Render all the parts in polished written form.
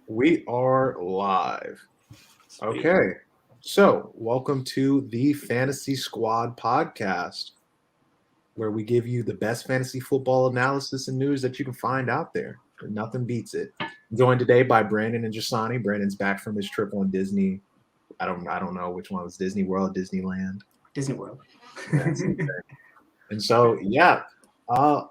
We are live. Sweet. Okay. So, welcome to the Fantasy Squad podcast, where we give you the best fantasy football analysis and news that you can find out there. Nothing beats it. I'm joined today by Brandon and Jasani. Brandon's back from his trip on Disney. I don't know which one was Disney World, Disneyland. Disney World. Yes. And so, yeah,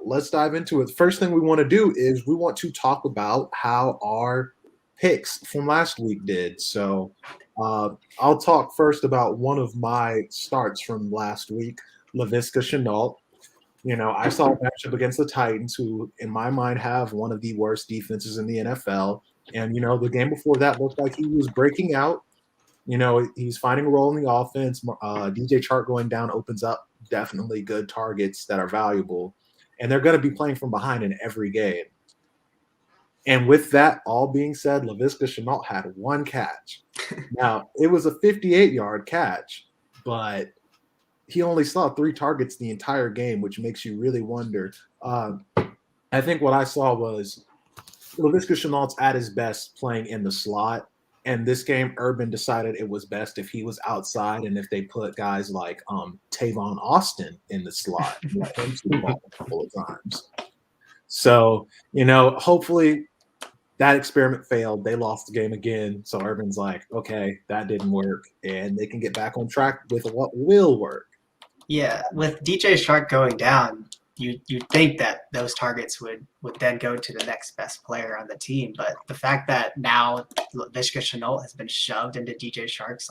let's dive into it. First thing we want to do is we want to talk about how our picks from last week did. So, I'll talk first about one of my starts from last week, Laviska Shenault. I saw a matchup against the Titans, who, in my mind, have one of the worst defenses in the NFL. And, the game before that looked like he was breaking out. He's finding a role in the offense. DJ Chark going down opens up definitely good targets that are valuable. And they're going to be playing from behind in every game. And with that all being said, Laviska Shenault had one catch. Now, it was a 58-yard catch, but he only saw 3 targets the entire game, which makes you really wonder. I think what I saw was Laviska Shenault's at his best playing in the slot. And this game, Urban decided it was best if he was outside and if they put guys like Tavon Austin in the slot, let him see the ball a couple of times. So, hopefully that experiment failed. They lost the game again. So Urban's like, okay, that didn't work. And they can get back on track with what will work. Yeah, with DJ Shark going down, you'd think that those targets would then go to the next best player on the team. But the fact that now Vishka Chenault has been shoved into DJ Shark's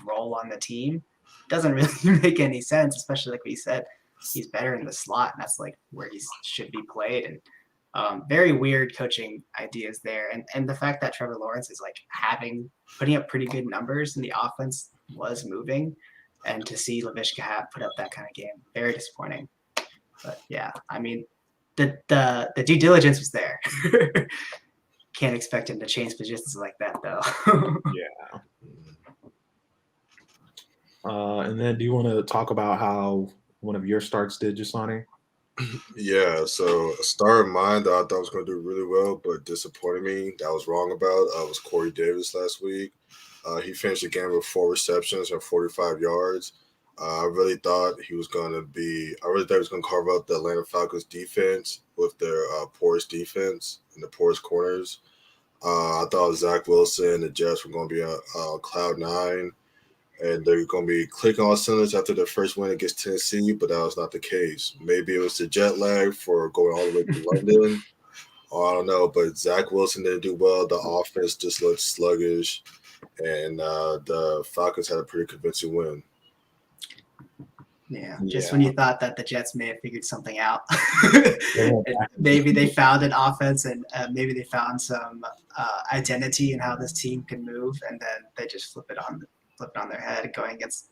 role on the team doesn't really make any sense, especially like we said, he's better in the slot, and that's where he should be played. And very weird coaching ideas there. And the fact that Trevor Lawrence is putting up pretty good numbers and the offense was moving. And to see Lavishka put up that kind of game, very disappointing. But yeah, I mean, the due diligence was there. Can't expect him to change positions like that, though. Yeah. And then do you want to talk about how one of your starts did, Jasani? Yeah, so a star of mine that I thought was going to do really well, but disappointed me, that I was wrong about, was Corey Davis last week. He finished the game with 4 receptions and 45 yards. I really thought he was going to carve out the Atlanta Falcons defense with their porous defense and the porous corners. I thought Zach Wilson and the Jets were going to be on cloud 9. And they're going to be clicking on cylinders after their first win against Tennessee, but that was not the case. Maybe it was the jet lag for going all the way to London. I don't know, but Zach Wilson didn't do well. The offense just looked sluggish, and the Falcons had a pretty convincing win. Yeah, just when you thought that the Jets may have figured something out. Maybe they found an offense and maybe they found some identity in how this team can move, and then they just flip it on their head going against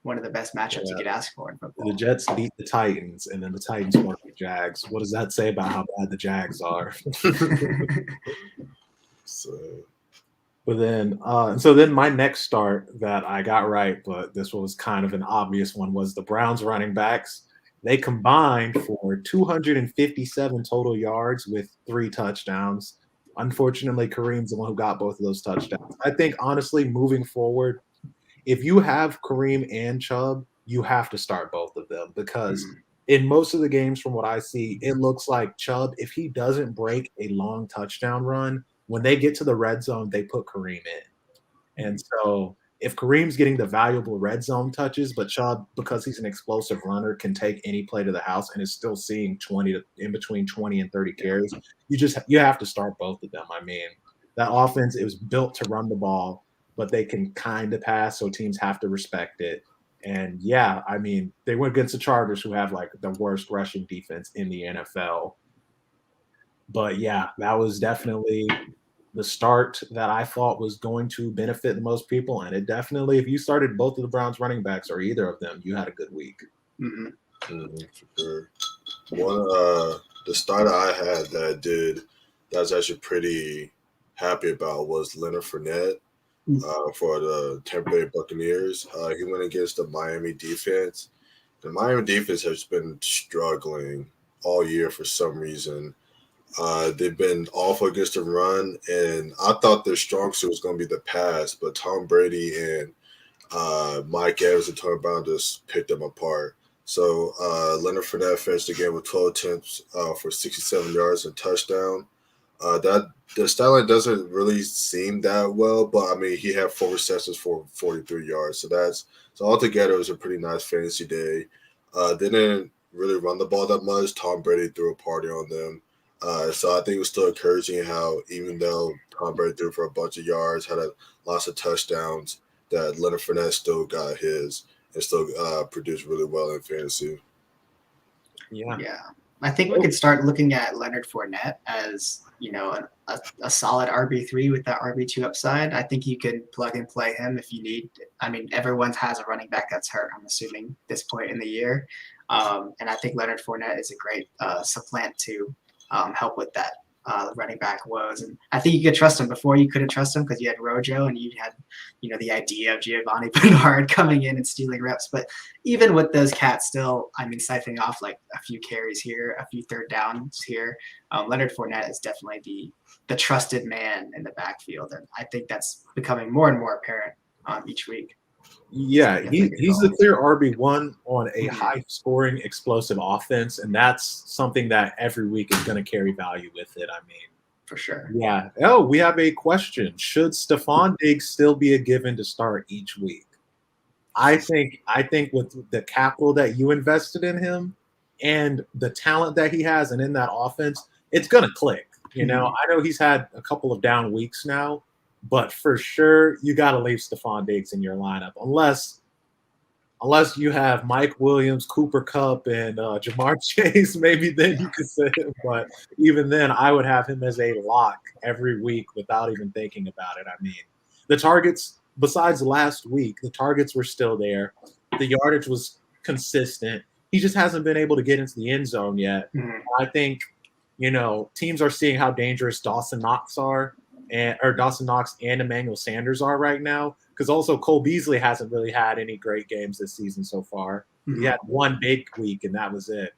one of the best matchups you could ask for in football. The Jets beat the Titans, and then the Titans won the Jags. What does that say about how bad the Jags are? But then, so then my next start that I got right, but this was kind of an obvious one, was the Browns running backs. They combined for 257 total yards with 3 touchdowns. Unfortunately, Kareem's the one who got both of those touchdowns. I think, honestly, moving forward, if you have Kareem and Chubb, you have to start both of them because in most of the games from what I see, it looks like Chubb, if he doesn't break a long touchdown run, when they get to the red zone, they put Kareem in. And so if Kareem's getting the valuable red zone touches, but Chubb, because he's an explosive runner, can take any play to the house and is still seeing in between 20 and 30 carries, you have to start both of them. I mean, that offense, it was built to run the ball, but they can kind of pass, so teams have to respect it. And yeah, I mean, they went against the Chargers, who have the worst rushing defense in the NFL. But yeah, that was definitely the start that I thought was going to benefit the most people. And it definitely, if you started both of the Browns running backs or either of them, you had a good week. For sure. The start I had that I was actually pretty happy about was Leonard Fournette for the Tampa Bay Buccaneers. He went against the Miami defense. The Miami defense has been struggling all year for some reason. They've been awful against the run, and I thought their strong suit was going to be the pass, but Tom Brady and Mike Evans and Tony Brown just picked them apart. So Leonard Fournette finished the game with 12 attempts for 67 yards and touchdown. That the stat line doesn't really seem that well, but I mean he had 4 receptions for 43 yards. So altogether it was a pretty nice fantasy day. They didn't really run the ball that much. Tom Brady threw a party on them. So I think it was still encouraging how even though Tom Brady threw for a bunch of yards, had lots of touchdowns, that Leonard Fournette still got his and still produced really well in fantasy. Yeah. I think we could start looking at Leonard Fournette as, a solid RB3 with that RB2 upside. I think you could plug and play him if you need. I mean, everyone has a running back that's hurt, I'm assuming, this point in the year. And I think Leonard Fournette is a great supplant to help with that running back woes. And I think you could trust him. Before you couldn't trust him because you had Rojo and you had, the idea of Giovanni Bernard coming in and stealing reps. But even with those cats still, siphoning off like a few carries here, a few third downs here, Leonard Fournette is definitely the trusted man in the backfield. And I think that's becoming more and more apparent each week. Yeah, he's the clear RB1 on a high-scoring, explosive offense, and that's something that every week is going to carry value with it. For sure. Yeah. Oh, we have a question. Should Stephon Diggs still be a given to start each week? I think with the capital that you invested in him and the talent that he has and in that offense, it's going to click. I know he's had a couple of down weeks now, but for sure you got to leave Stephon Diggs in your lineup unless you have Mike Williams, Cooper Kupp, and Jamar Chase. Maybe then you could say it, but even then I would have him as a lock every week without even thinking about it. The targets, besides last week, the targets were still there. The yardage was consistent. He just hasn't been able to get into the end zone yet. I think, teams are seeing how dangerous Dawson Knox and Emmanuel Sanders are right now. Because also Cole Beasley hasn't really had any great games this season so far. He had one big week, and that was it.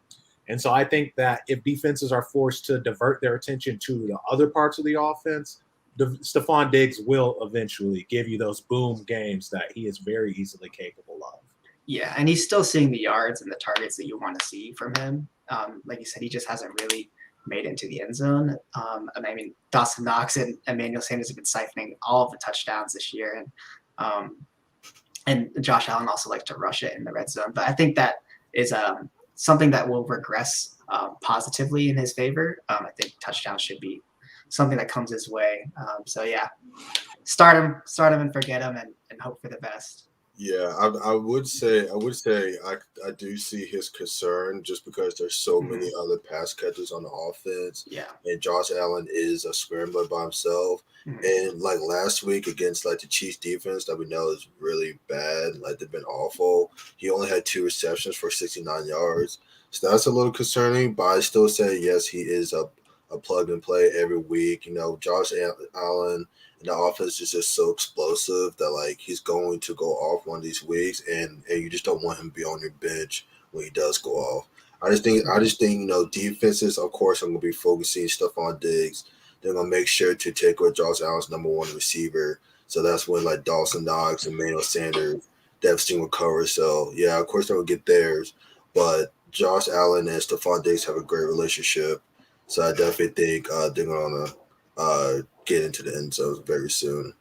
And so I think that if defenses are forced to divert their attention to the other parts of the offense, Stephon Diggs will eventually give you those boom games that he is very easily capable of. Yeah, and he's still seeing the yards and the targets that you want to see from him. Like you said, he just hasn't really made it into the end zone. Dawson Knox and Emmanuel Sanders have been siphoning all of the touchdowns this year. And Josh Allen also likes to rush it in the red zone. But I think that is something that will regress positively in his favor. I think touchdowns should be something that comes his way. Start him and forget him and hope for the best. Yeah, I would say I do see his concern just because there's so many other pass catchers on the offense. Yeah, and Josh Allen is a scrambler by himself. And like last week against like the Chiefs defense that we know is really bad, like they've been awful. He only had 2 receptions for 69 yards, so that's a little concerning. But I still say yes, he is a plug and play every week. Josh Allen. And the offense is just so explosive that like he's going to go off one of these weeks, and you just don't want him to be on your bench when he does go off. I just think defenses, of course, are going to be focusing stuff on Diggs. They're going to make sure to take away Josh Allen's number 1 receiver. So that's when like Dawson Knox and Emmanuel Sanders, Devsting will cover. So yeah, of course they're going to get theirs, but Josh Allen and Stephon Diggs have a great relationship. So I definitely think they're going to get into the end zone very soon.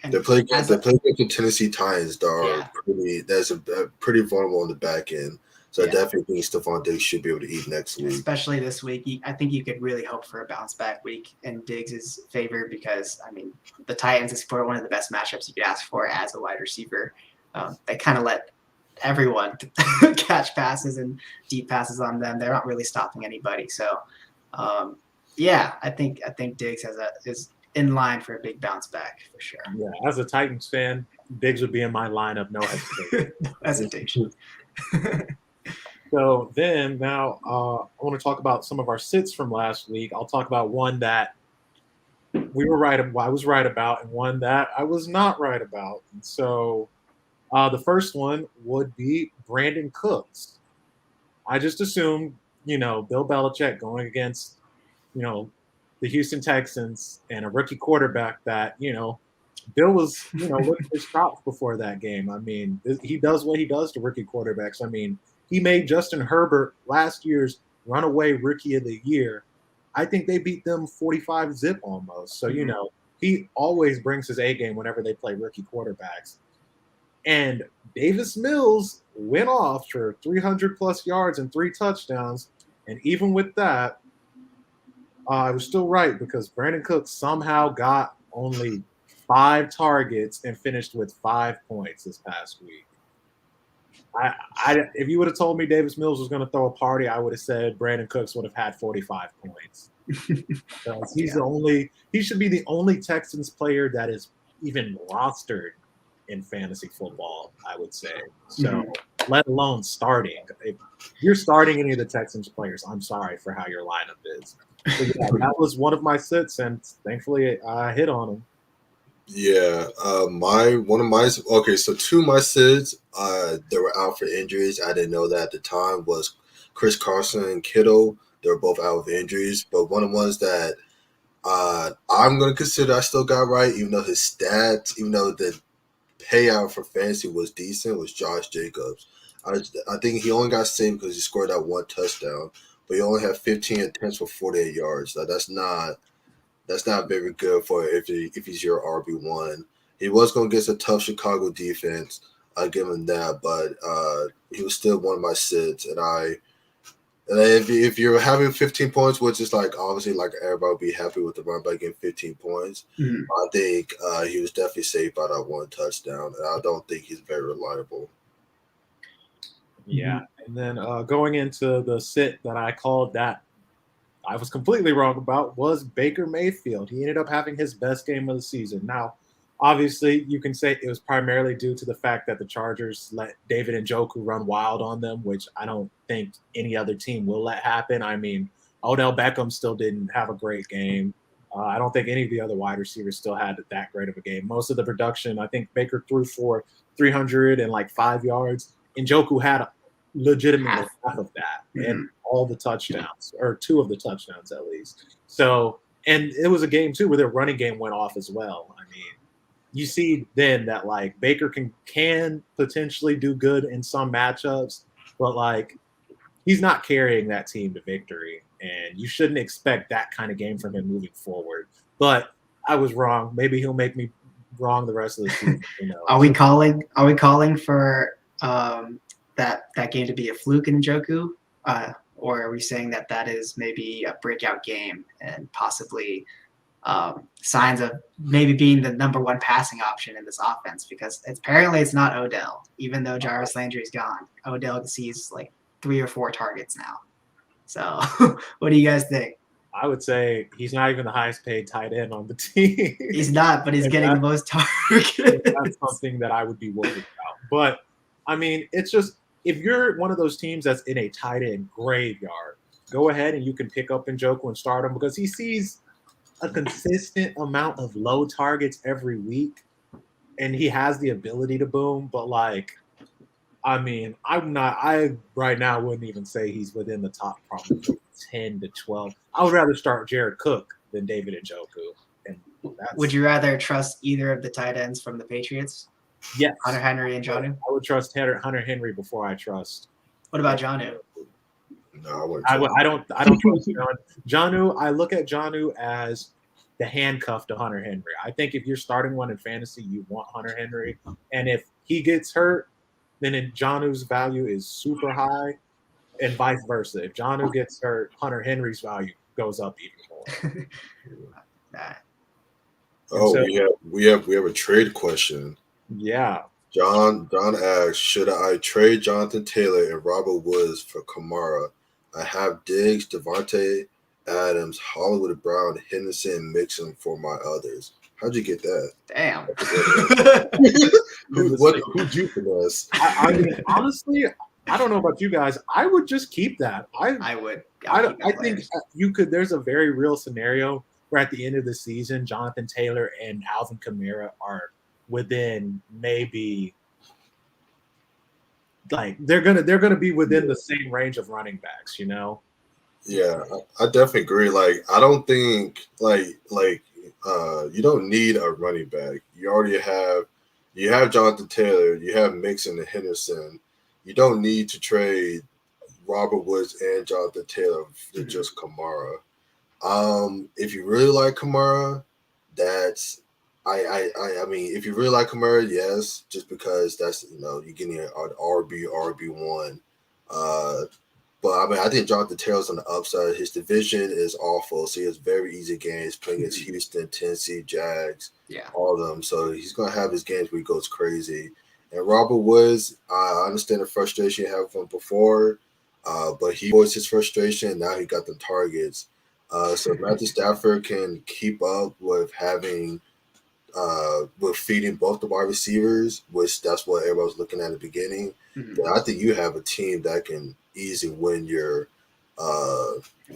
They play against the Tennessee Titans that's pretty vulnerable on the back end. So I definitely think Stephon Diggs should be able to eat next week. Especially this week. I think you could really hope for a bounce back week in Diggs' favor because, the Titans is one of the best matchups you could ask for as a wide receiver. They kind of let everyone catch passes and deep passes on them. They're not really stopping anybody. So, I think Diggs is in line for a big bounce back for sure. Yeah, as a Titans fan, Diggs would be in my lineup, no hesitation. No hesitation. So then now I want to talk about some of our sits from last week. I'll talk about one that I was right about, and one that I was not right about. And so the first one would be Brandon Cooks. I just assumed, Bill Belichick going against, the Houston Texans and a rookie quarterback that, Bill was, looking his chops before that game. I mean, he does what he does to rookie quarterbacks. I mean, he made Justin Herbert last year's runaway rookie of the year. I think they beat them 45-0 almost. So, he always brings his A game whenever they play rookie quarterbacks. And Davis Mills went off for 300-plus yards and 3 touchdowns. And even with that, I was still right because Brandon Cooks somehow got only 5 targets and finished with 5 points this past week. If you would have told me Davis Mills was going to throw a party, I would have said Brandon Cooks would have had 45 points. He should be the only Texans player that is even rostered in fantasy football, I would say. So, let alone starting. If you're starting any of the Texans players, I'm sorry for how your lineup is. But yeah, that was one of my sits, and thankfully I hit on him. Yeah, so 2 of my sits that were out for injuries. I didn't know that at the time was Chris Carson and Kittle. They were both out with injuries, but one of the ones that I'm going to consider I still got right, even though his stats, even though the payout for fantasy was decent, was Josh Jacobs. I think he only got saved because he scored that 1 touchdown, but he only had 15 attempts for 48 yards. That's not very good for if he's your RB1. He was going against a tough Chicago defense. I give him that, but he was still one of my sits. And if you're having 15 points, which is obviously everybody will be happy with the run back getting 15 points, I think he was definitely saved by that 1 touchdown, and I don't think he's very reliable. Yeah, and then going into the sit that I called that I was completely wrong about was Baker Mayfield. He ended up having his best game of the season. Now, obviously, you can say it was primarily due to the fact that the Chargers let David Njoku run wild on them, which I don't think any other team will let happen. I mean, Odell Beckham still didn't have a great game. I don't think any of the other wide receivers still had that great of a game. Most of the production, I think Baker threw for 305 yards. Njoku had legitimately half of that and all the touchdowns, or 2 of the touchdowns at least. So, and it was a game too where their running game went off as well. I mean, you see then that Baker can potentially do good in some matchups, but he's not carrying that team to victory, and you shouldn't expect that kind of game from him moving forward. But I was wrong. Maybe he'll make me wrong the rest of the season. Are we calling for that game to be a fluke in Njoku? Or are we saying that is maybe a breakout game and possibly signs of maybe being the number 1 passing option in this offense? Because apparently it's not Odell, even though Jarvis Landry's gone. Odell sees 3 or 4 targets now. So what do you guys think? I would say he's not even the highest paid tight end on the team. He's not, but he's getting the most targets. That's something that I would be worried about. But, I mean, it's just, if you're one of those teams that's in a tight end graveyard, go ahead and you can pick up Njoku and start him because he sees a consistent amount of low targets every week, and he has the ability to boom. But I mean, I right now wouldn't even say he's within the top probably 10 to 12. I would rather start Jared Cook than David Njoku. And would you rather trust either of the tight ends from the Patriots? Yes. Hunter Henry and Jonnu? I would trust Hunter Henry before I trust. What about Jonnu? No, I wouldn't. I don't trust Jonnu. I look at Jonnu as the handcuff to Hunter Henry. I think if you're starting one in fantasy, you want Hunter Henry. And if he gets hurt, then Jonnu's value is super high, and vice versa. If Jonnu gets hurt, Hunter Henry's value goes up even more. We have a trade question. Yeah. John asks, should I trade Jonathan Taylor and Robert Woods for Kamara? I have Diggs, Devontae Adams, Hollywood Brown, Henderson, and Mixon for my others. How'd you get that? Damn. Who'd you finesse? I mean, honestly, I don't know about you guys. I would just keep that. I would. I think you could. There's a very real scenario where at the end of the season, Jonathan Taylor and Alvin Kamara are within maybe they're gonna be within the same range of running backs, Yeah, I definitely agree. Like, I don't think you don't need a running back. You have Jonathan Taylor, you have Mixon and Henderson. You don't need to trade Robert Woods and Jonathan Taylor for just Kamara. If you really like Kamara, that's I mean, if you really like Kamara, yes, just because that's you're getting an RB1. But I mean, I think Jonathan Taylor's on the upside. His division is awful, so he has very easy games playing against Houston, Tennessee, Jags, all of them. So he's gonna have his games where he goes crazy. And Robert Woods, I understand the frustration you have from before, but he voiced his frustration. Now he got the targets. So Matthew Stafford can keep up with with feeding both the wide receivers, which that's what everybody was looking at in the beginning. Then I think you have a team that can easily win your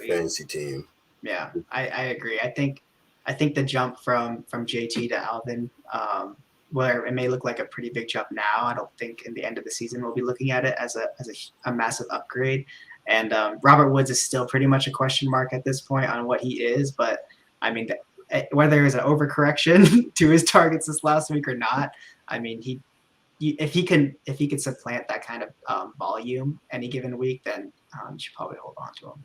fantasy team. Yeah, I agree. I think the jump from JT to Alvin, where it may look like a pretty big jump now, I don't think in the end of the season we'll be looking at it as a massive upgrade. And Robert Woods is still pretty much a question mark at this point on what he is. But I mean, whether it's an overcorrection to his targets this last week or not, I mean, if he can supplant that kind of volume any given week, then you should probably hold on to him.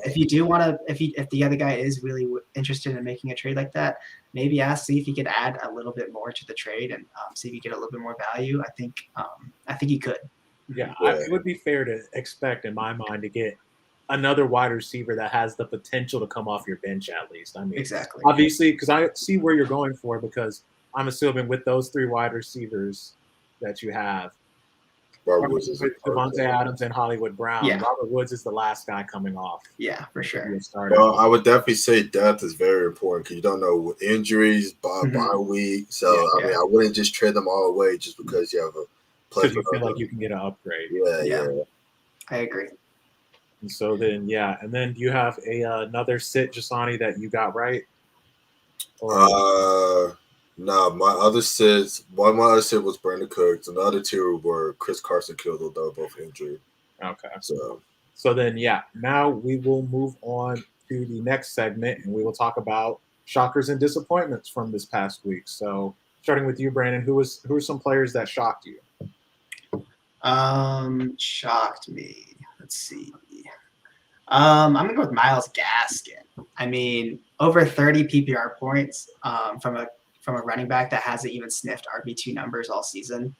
If you do want to, if the other guy is really interested in making a trade like that, maybe see if he could add a little bit more to the trade and see if you get a little bit more value. I think he could. Yeah, it would be fair to expect, in my mind, to get another wide receiver that has the potential to come off your bench at least. I mean, exactly. Obviously, because I see where you're going for, because I'm assuming with those three wide receivers that you have, Robert Woods is Devontae Adams and Hollywood Brown. Yeah. Robert Woods is the last guy coming off. Yeah, for sure. Well, I would definitely say depth is very important because you don't know with injuries bye week. So I mean, I wouldn't just trade them all away just because you have a because you feel like you can get an upgrade. Yeah. I agree. And so then, and then do you have another sit, Jasani, that you got right? No, my other sit was Brandon Cooks, and the other two were Chris Carson, Kittle. They were both injured. Okay. So then, now we will move on to the next segment, and we will talk about shockers and disappointments from this past week. So, starting with you, Brandon, who are some players that shocked you? Shocked me. Let's see. I'm gonna go with Myles Gaskin. I mean, over 30 PPR points from a running back that hasn't even sniffed RB2 numbers all season.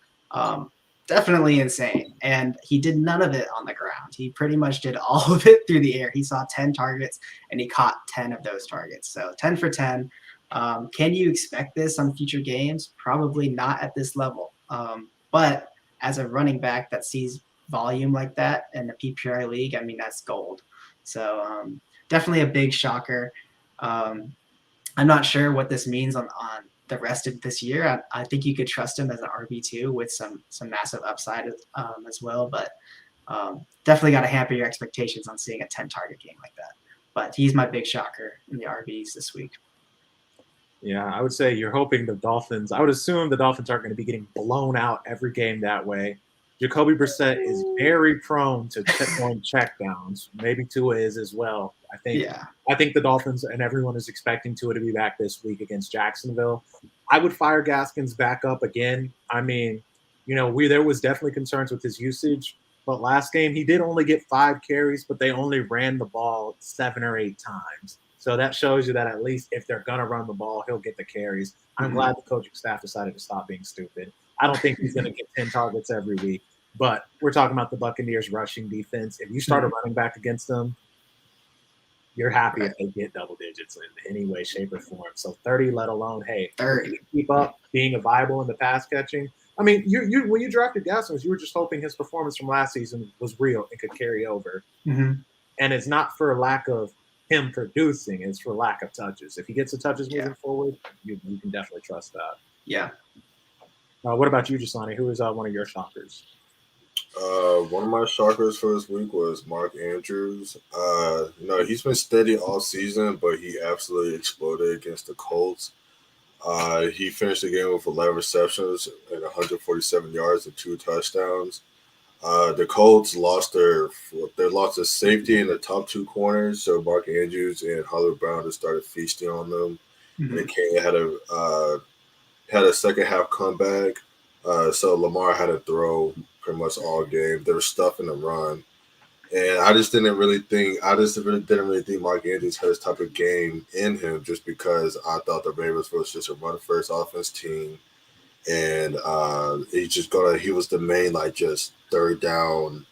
Definitely insane. And he did none of it on the ground. He pretty much did all of it through the air. He saw 10 targets and he caught 10 of those targets. So 10 for 10. Can you expect this on future games? Probably not at this level. But as a running back that sees volume like that in the PPR league, I mean, that's gold. So definitely a big shocker. I'm not sure what this means on the rest of this year. I think you could trust him as an RB2 with some massive upside as well. But definitely got to hamper your expectations on seeing a 10 target game like that. But he's my big shocker in the RBs this week. Yeah, I would say you're hoping the Dolphins. I would assume the Dolphins aren't going to be getting blown out every game that way. Jacoby Brissett is very prone to going checkdowns. Maybe Tua is as well. I think the Dolphins and everyone is expecting Tua to be back this week against Jacksonville. I would fire Gaskins back up again. I mean, there was definitely concerns with his usage, but last game he did only get 5 carries, but they only ran the ball 7 or 8 times. So that shows you that at least if they're going to run the ball, he'll get the carries. I'm glad the coaching staff decided to stop being stupid. I don't think he's going to get 10 targets every week, but we're talking about the Buccaneers rushing defense. If you start a running back against them, you're happy if they get double digits in any way, shape, or form. So 30, let alone, 30. Keep up being viable in the pass catching. I mean, you when you drafted Gaskins, you were just hoping his performance from last season was real and could carry over. And it's not for lack of him producing, it's for lack of touches. If he gets the touches moving forward, you can definitely trust that. Yeah. What about you, Jasani? Who is one of your shockers? One of my shockers for this week was Mark Andrews. He's been steady all season, but he absolutely exploded against the Colts. He finished the game with 11 receptions and 147 yards and 2 touchdowns. The Colts lost their safety in the top two corners, so Mark Andrews and Hollywood Brown just started feasting on them. And it had a second half comeback. So Lamar had to throw pretty much all game. There was stuff in the run. And I just didn't really think Mark Andrews had this type of game in him, just because I thought the Ravens was just a run first offense team. And he was the main just third down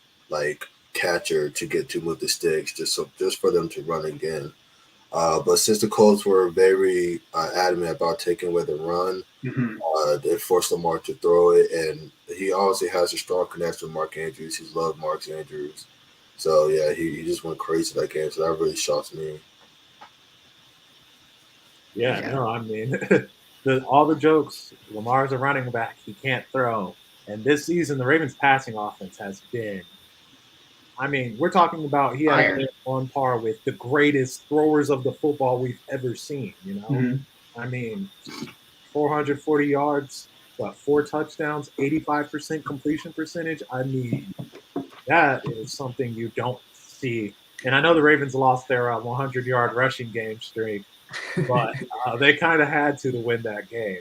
catcher to get to move the sticks, just for them to run again. But since the Colts were very adamant about taking away the run, they forced Lamar to throw it, and he obviously has a strong connection with Mark Andrews. He's loved Mark Andrews. So, yeah, he just went crazy that game, so that really shocks me. Yeah, no, I mean, all the jokes, Lamar's a running back, he can't throw. And this season, the Ravens' passing offense has been, I mean, we're talking about he had been on par with the greatest throwers of the football we've ever seen, you know? I mean, 440 yards, 4 touchdowns, 85% completion percentage. I mean, that is something you don't see. And I know the Ravens lost their 100-yard rushing game streak, but they kind of had to win that game.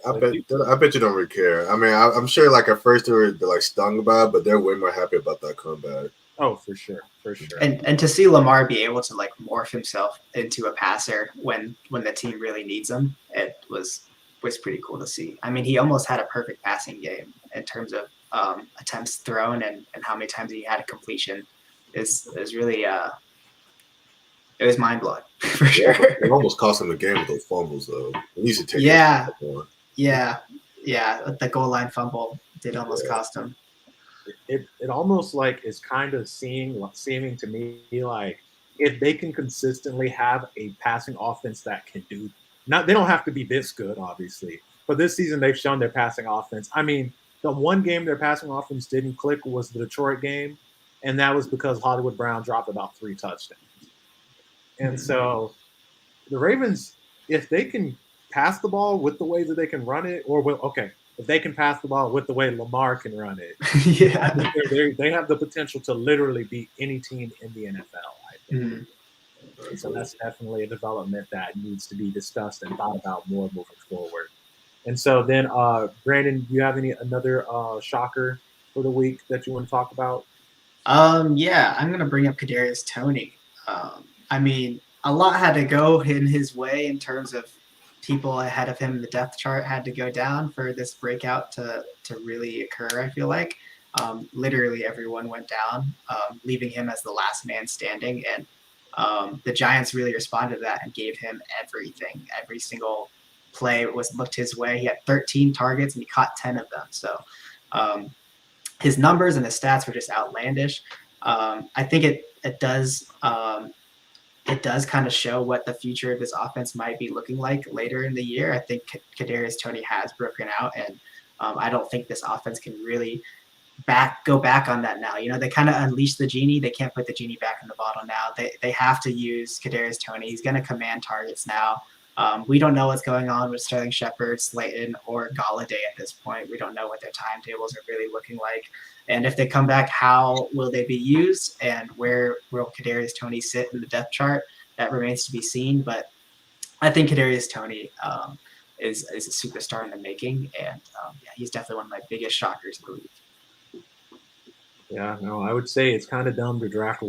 I bet you don't really care. I mean, I'm sure at first they were stung about it, but they're way more happy about that comeback. Oh, for sure. And to see Lamar be able to morph himself into a passer when the team really needs him, it was pretty cool to see. I mean, he almost had a perfect passing game in terms of attempts thrown and how many times he had a completion. Is really it was mind blowing for sure. It almost cost him the game with those fumbles though. He needs to take Yeah. The goal line fumble did almost cost him. It almost is kind of seeming to me if they can consistently have a passing offense that can do they don't have to be this good, obviously, but this season they've shown their passing offense. I mean, the one game their passing offense didn't click was the Detroit game, and that was because Hollywood Brown dropped about 3 touchdowns. And so the Ravens, if they can pass the ball with the way that they can run it, if they can pass the ball with the way Lamar can run it, they have the potential to literally beat any team in the NFL, I think. So that's definitely a development that needs to be discussed and thought about more moving forward. And so then, Brandon, do you have another shocker for the week that you want to talk about? Yeah, I'm going to bring up Kadarius Toney. I mean, a lot had to go in his way in terms of people ahead of him in the depth chart had to go down for this breakout to really occur, I feel like. Literally everyone went down, leaving him as the last man standing. And the Giants really responded to that and gave him everything. Every single play looked his way. He had 13 targets and he caught 10 of them. So his numbers and his stats were just outlandish. I think it does kind of show what the future of this offense might be looking like later in the year. I think Kadarius Toney has broken out, and I don't think this offense can really go back on that now. You know, they kind of unleashed the genie. They can't put the genie back in the bottle now. They have to use Kadarius Toney. He's going to command targets now. We don't know what's going on with Sterling Shepard, Slayton, or Galladay at this point. We don't know what their timetables are really looking like. And if they come back, how will they be used? And where will Kadarius Toney sit in the depth chart? That remains to be seen. But I think Kadarius Toney is a superstar in the making. And he's definitely one of my biggest shockers of the week. Yeah, no, I would say it's kind of dumb to draft the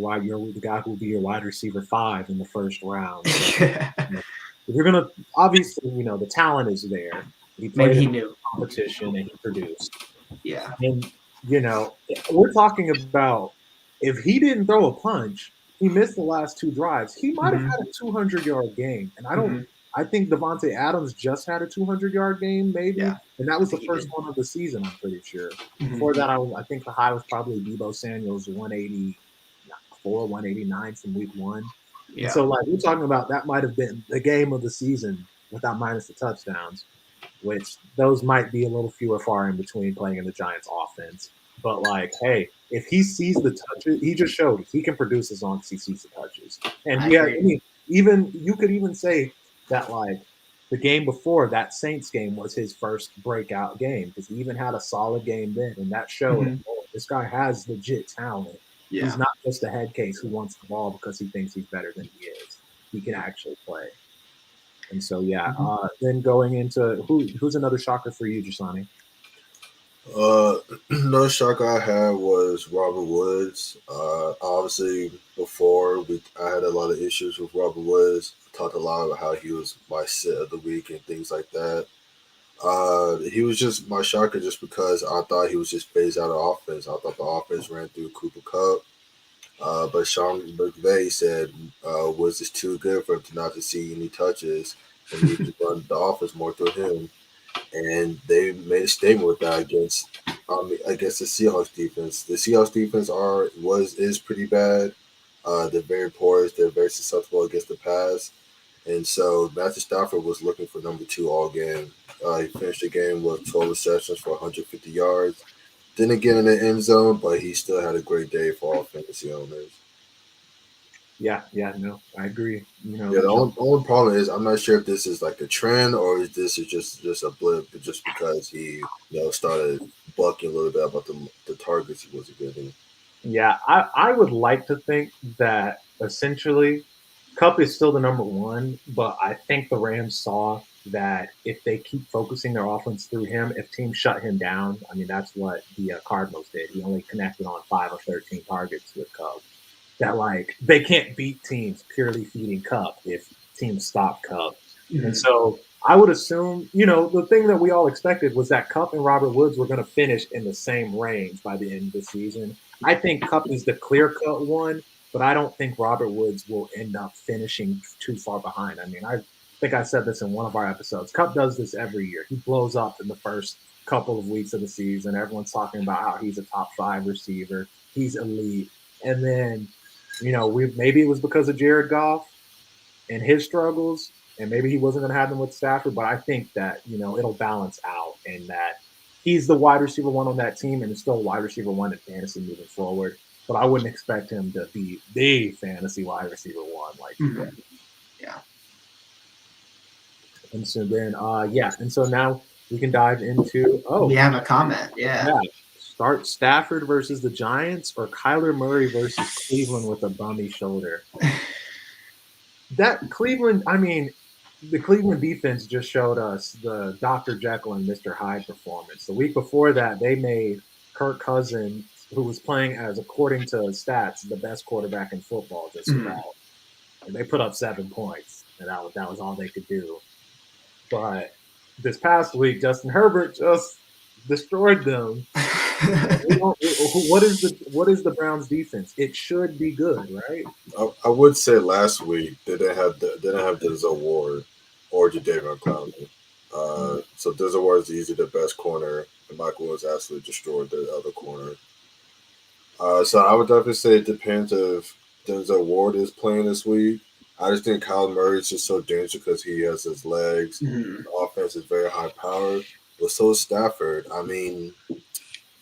guy who will be your wide receiver 5 in the first round. So, if you're gonna, obviously, the talent is there. Maybe he knew competition and he produced. Yeah, and we're talking about if he didn't throw a punch, he missed the last 2 drives. He might have had a 200-yard game, and I think Devontae Adams just had a 200-yard game, maybe, and that was the first one of the season. I'm pretty sure. Before that, I think the high was probably Deebo Samuel's 184, 189 from week 1. Yeah. And so, we're talking about that might have been the game of the season without minus the touchdowns, which those might be a little few or far in between playing in the Giants' offense. But, hey, if he sees the touches, he just showed he can produce as long as he sees the touches. And you could even say that, the game before that Saints game was his first breakout game because he even had a solid game then, and that showed This guy has legit talent. Yeah. He's not just a head case who wants the ball because he thinks he's better than he is. He can actually play. And so, yeah. Then going into who's another shocker for you, Jasani? Another shocker I had was Robert Woods. Obviously, before I had a lot of issues with Robert Woods. Talked a lot about how he was my sit of the week and things like that. He was just my shocker just because I thought he was just phased out of offense. I thought the offense ran through Cooper Kupp. But Sean McVay said Woods is too good for him to not to see any touches and need to run the offense more through him. And they made a statement with that against the Seahawks defense. The Seahawks defense is pretty bad. They're very porous. They're very susceptible against the pass. And so Matthew Stafford was looking for number 2 all game. He finished the game with 12 receptions for 150 yards. Didn't get in the end zone, but he still had a great day for all fantasy owners. Yeah, no, I agree. The only problem is I'm not sure if this is like a trend or if this is just a blip, just because he started bucking a little bit about the targets he wasn't getting. Yeah, I would like to think that essentially Kupp is still the number 1, but I think the Rams saw that if they keep focusing their offense through him, if teams shut him down, I mean, that's what the Cardinals did. He only connected on 5 or 13 targets with Kupp. That, like, they can't beat teams purely feeding Kupp if teams stop Kupp. Mm-hmm. And so I would assume, the thing that we all expected was that Kupp and Robert Woods were going to finish in the same range by the end of the season. I think Kupp is the clear-cut one, but I don't think Robert Woods will end up finishing too far behind. I mean, I think I said this in one of our episodes. Kupp does this every year. He blows up in the first couple of weeks of the season. Everyone's talking about how he's a top 5 receiver. He's elite. And then, maybe it was because of Jared Goff and his struggles, and maybe he wasn't going to have them with Stafford, but I think that, it'll balance out and that he's the wide receiver 1 on that team and is still wide receiver 1 in fantasy moving forward. But I wouldn't expect him to be the fantasy wide receiver 1 like he did. Yeah. And so then, and so now we can dive into, we have a comment, yeah. Start Stafford versus the Giants or Kyler Murray versus Cleveland with a bummy shoulder. That Cleveland, I mean, the Cleveland defense just showed us the Dr. Jekyll and Mr. Hyde performance. The week before that, they made Kirk Cousins, who was playing as, according to stats, the best quarterback in football just about. And they put up 7 points, and that was all they could do. But this past week, Justin Herbert just destroyed them. What is the Browns defense? It should be good, right? I would say last week they didn't have Denzel Ward or Jadeveon Clowney. So Denzel Ward is easily the best corner, and Michael was absolutely destroyed the other corner. So I would definitely say it depends if Denzel Ward is playing this week. I just think Kyler Murray is just so dangerous because he has his legs. The offense is very high powered, but so is Stafford. I mean,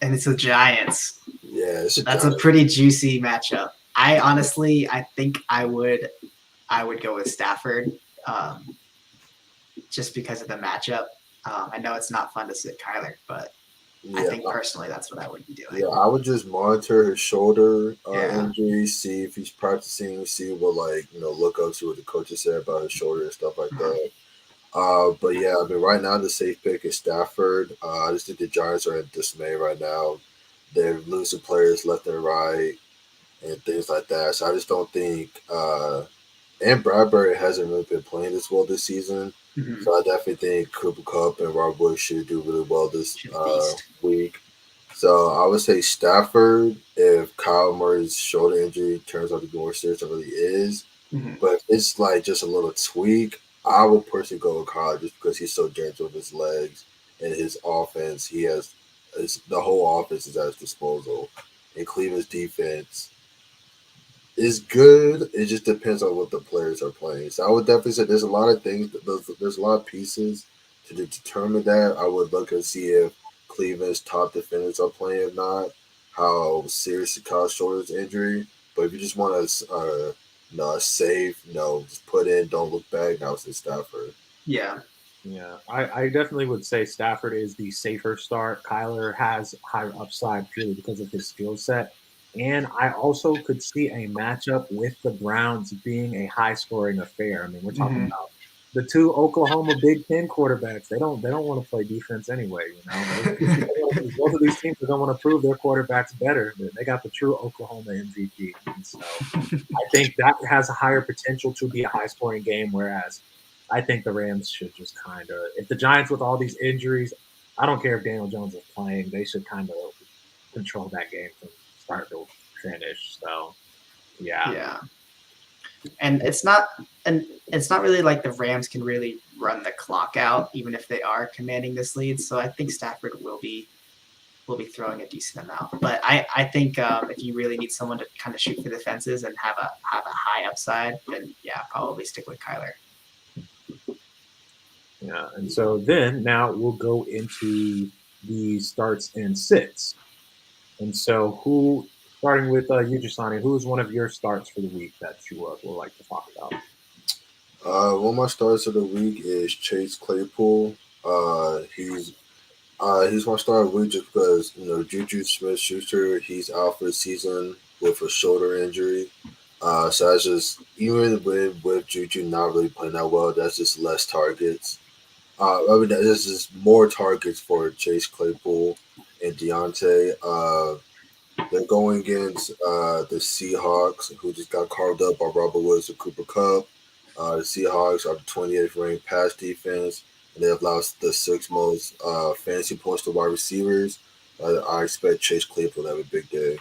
and it's the Giants. Yeah, that's a pretty juicy matchup. I think I would go with Stafford, just because of the matchup. I know it's not fun to sit Kyler, but I think personally that's what I would be doing. Yeah, I would just monitor his shoulder injury, see if he's practicing, see what look up, see what the coaches say about his shoulder and stuff like that. But yeah, I mean, right now the safe pick is Stafford. I just think the Giants are in dismay right now. They're losing players left and right and things like that. So I just don't think and Bradbury hasn't really been playing this well this season. So I definitely think Cooper Kupp and Rob Woods should do really well this week. So I would say Stafford if Kyle Murray's shoulder injury turns out to be more serious than it really is. But if it's like just a little tweak, I would personally go with Kyle just because he's so dangerous with his legs and his offense. The whole offense is at his disposal. And Cleveland's defense is good. It just depends on what the players are playing. So I would definitely say there's a lot of things. There's a lot of pieces to determine that. I would look and see if Cleveland's top defenders are playing. If not, how serious Kyle's shoulder's injury. But if you just want a safe, just put in, don't look back. Now it's Stafford. Yeah. Yeah, I definitely would say Stafford is the safer start. Kyler has higher upside purely because of his skill set. And I also could see a matchup with the Browns being a high scoring affair. I mean, we're talking Hmm. about the two Oklahoma Big Ten quarterbacks. They don't want to play defense anyway, you know. Both of these teams are going to want to prove their quarterbacks better. They got the true Oklahoma MVP. And so I think that has a higher potential to be a high scoring game, whereas I think the Rams should just kind of, if the Giants with all these injuries, I don't care if Daniel Jones is playing, they should kind of control that game from start to finish. So, yeah. Yeah. And it's not really like the Rams can really run the clock out, even if they are commanding this lead. So I think Stafford will be throwing a decent amount. But I think if you really need someone to kind of shoot for the fences and have a high upside, then yeah, probably stick with Kyler. Yeah. And so then now we'll go into the starts and sits. And so starting with you, Jasani, who is one of your starts for the week that you would like to talk about? One of my starts of the week is Chase Claypool. He's my star of the week just because Juju Smith-Schuster, he's out for the season with a shoulder injury. So that's just, even with Juju not really playing that well, that's just less targets. That's just more targets for Chase Claypool and Deontay. They're going against the Seahawks, who just got carved up by Robert Woods and Cooper Kupp. The Seahawks are the 28th ranked pass defense, and they have lost the sixth most fantasy points to wide receivers. I expect Chase Claypool to have a big day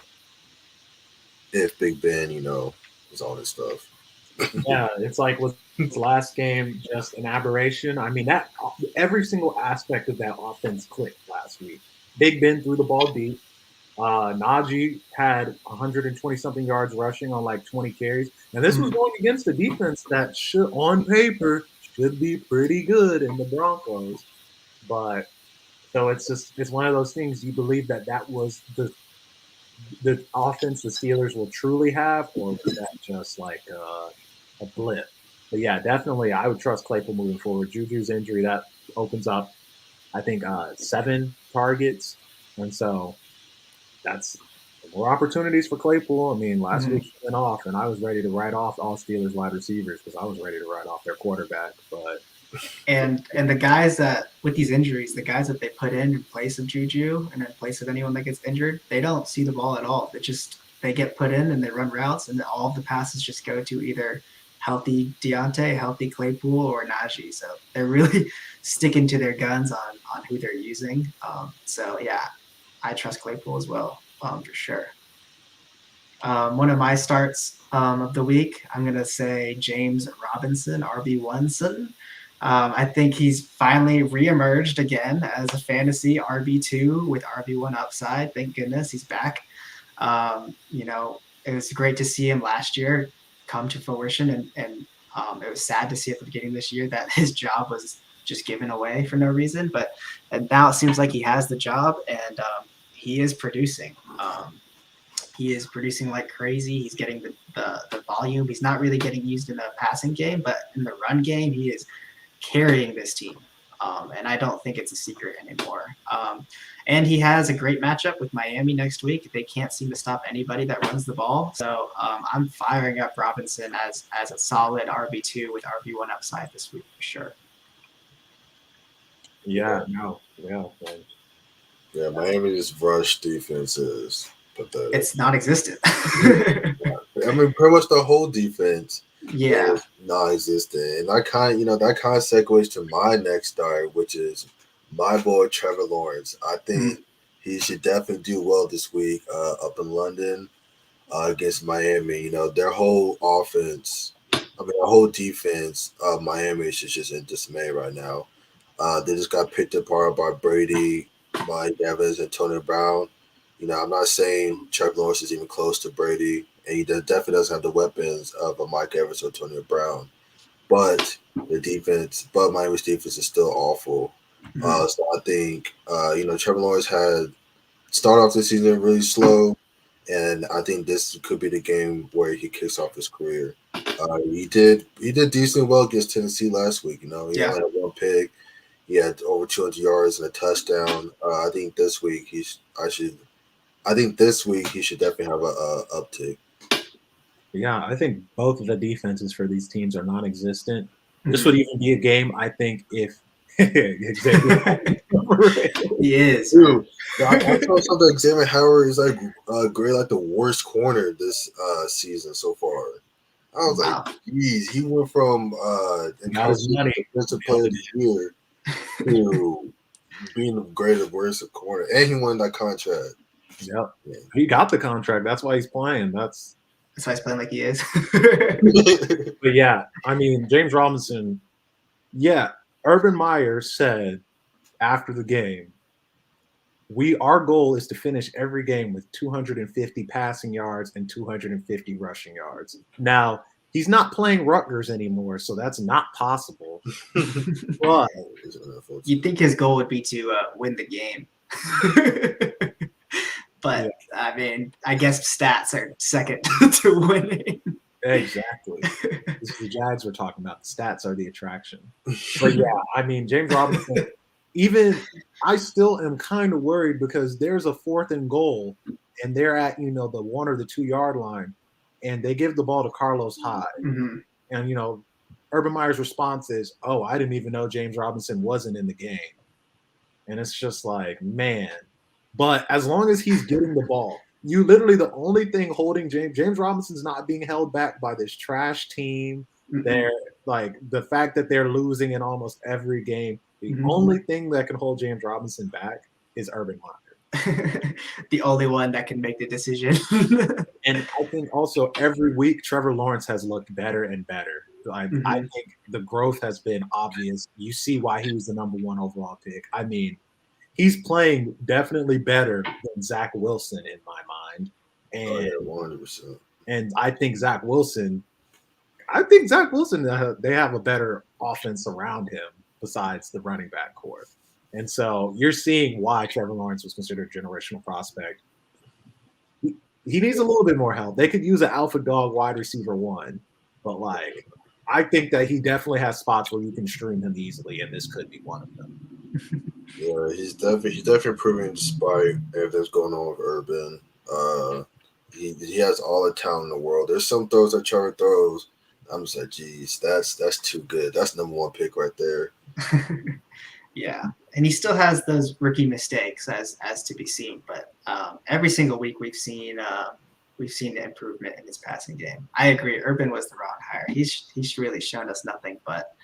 if Big Ben, is on his stuff. Yeah, it's like was his last game just an aberration? I mean, that every single aspect of that offense clicked last week. Big Ben threw the ball deep. Najee had 120 something yards rushing on like 20 carries, and this was going against a defense that should, on paper, should be pretty good in the Broncos. But so it's one of those things. You believe that was the offense the Steelers will truly have, or was that just like a blip? But yeah, definitely, I would trust Claypool moving forward. Juju's injury that opens up, I think, 7 targets, and so that's more opportunities for Claypool. I mean, last week he went off, and I was ready to write off all Steelers wide receivers because I was ready to write off their quarterback. But And the guys that with these injuries, the guys that they put in place of Juju and in place of anyone that gets injured, they don't see the ball at all. They get put in and they run routes, and all of the passes just go to either healthy Deontay, healthy Claypool, or Najee. So they're really sticking to their guns on who they're using. So yeah, I trust Claypool as well, for sure. One of my starts of the week, I'm going to say James Robinson, RB1. I think he's finally reemerged again as a fantasy RB2 with RB1 upside. Thank goodness he's back. It was great to see him last year come to fruition, and it was sad to see at the beginning of this year that his job was just given away for no reason. But now it seems like he has the job, and he is producing. He is producing like crazy. He's getting the volume. He's not really getting used in the passing game, but in the run game, he is carrying this team. And I don't think it's a secret anymore. And he has a great matchup with Miami next week. They can't seem to stop anybody that runs the ball. So I'm firing up Robinson as a solid RB2 with RB1 upside this week for sure. yeah, Miami's rush defense is pathetic. It's non-existent. I mean, pretty much the whole defense Yeah. is non-existent, and that kind of segues to my next start, which is my boy Trevor Lawrence. I think he should definitely do well this week up in London against Miami. Their whole offense, their whole defense of Miami is just in dismay right now. They just got picked apart by Brady, Mike Evans, and Antonio Brown. I'm not saying Trevor Lawrence is even close to Brady, and he definitely doesn't have the weapons of a Mike Evans or Antonio Brown. But Miami's defense is still awful. So I think, Trevor Lawrence had started off the season really slow, and I think this could be the game where he kicks off his career. He did decently well against Tennessee last week. He only had 1 pick. He had over 200 yards and a touchdown. I think this week he should definitely have a uptick. Yeah, I think both of the defenses for these teams are non-existent. This would even be a game, I think, if Xavier He is. Dude, I saw something. Xavier Howard is like great, like the worst corner this season so far. I was Wow. like, geez, he went from Got his money. defensive player of the year to being the greatest worst corner, and he won that contract. Yep, he got the contract. That's why he's playing. That's why he's playing like he is. But yeah, I mean, James Robinson. Yeah, Urban Meyer said after the game, our goal is to finish every game with 250 passing yards and 250 rushing yards. Now, he's not playing Rutgers anymore, so that's not possible. But you'd think his goal would be to win the game. But, I mean, I guess stats are second to winning. Exactly. This is the Jags we're talking about. The stats are the attraction. But, yeah, I mean, James Robinson, I still am kind of worried because there's a 4th and goal, and they're at, the 1 or the 2 yard line, and they give the ball to Carlos Hyde. Mm-hmm. And, Urban Meyer's response is, oh, I didn't even know James Robinson wasn't in the game. And it's just like, man. But as long as he's getting the ball, you literally the only thing holding James Robinson's not being held back by this trash team. Mm-hmm. They're like the fact that they're losing in almost every game. The only thing that can hold James Robinson back is Urban Meyer. The only one that can make the decision. And I think also every week Trevor Lawrence has looked better and better. I think the growth has been obvious. You see why he was the number 1 overall pick. I mean, he's playing definitely better than Zach Wilson in my mind. And 100%. And I think Zach Wilson, they have a better offense around him besides the running back core. And so you're seeing why Trevor Lawrence was considered a generational prospect. He needs a little bit more help. They could use an alpha dog wide receiver 1, but I think that he definitely has spots where you can stream him easily, and this could be one of them. Yeah, he's definitely improving despite everything's going on with Urban. He has all the talent in the world. There's some throws that Trevor throws. I'm just like, geez, that's too good. That's number 1 pick right there. Yeah, and he still has those rookie mistakes as to be seen. But every single week we've seen the improvement in his passing game. I agree. Urban was the wrong hire. He's really shown us nothing but.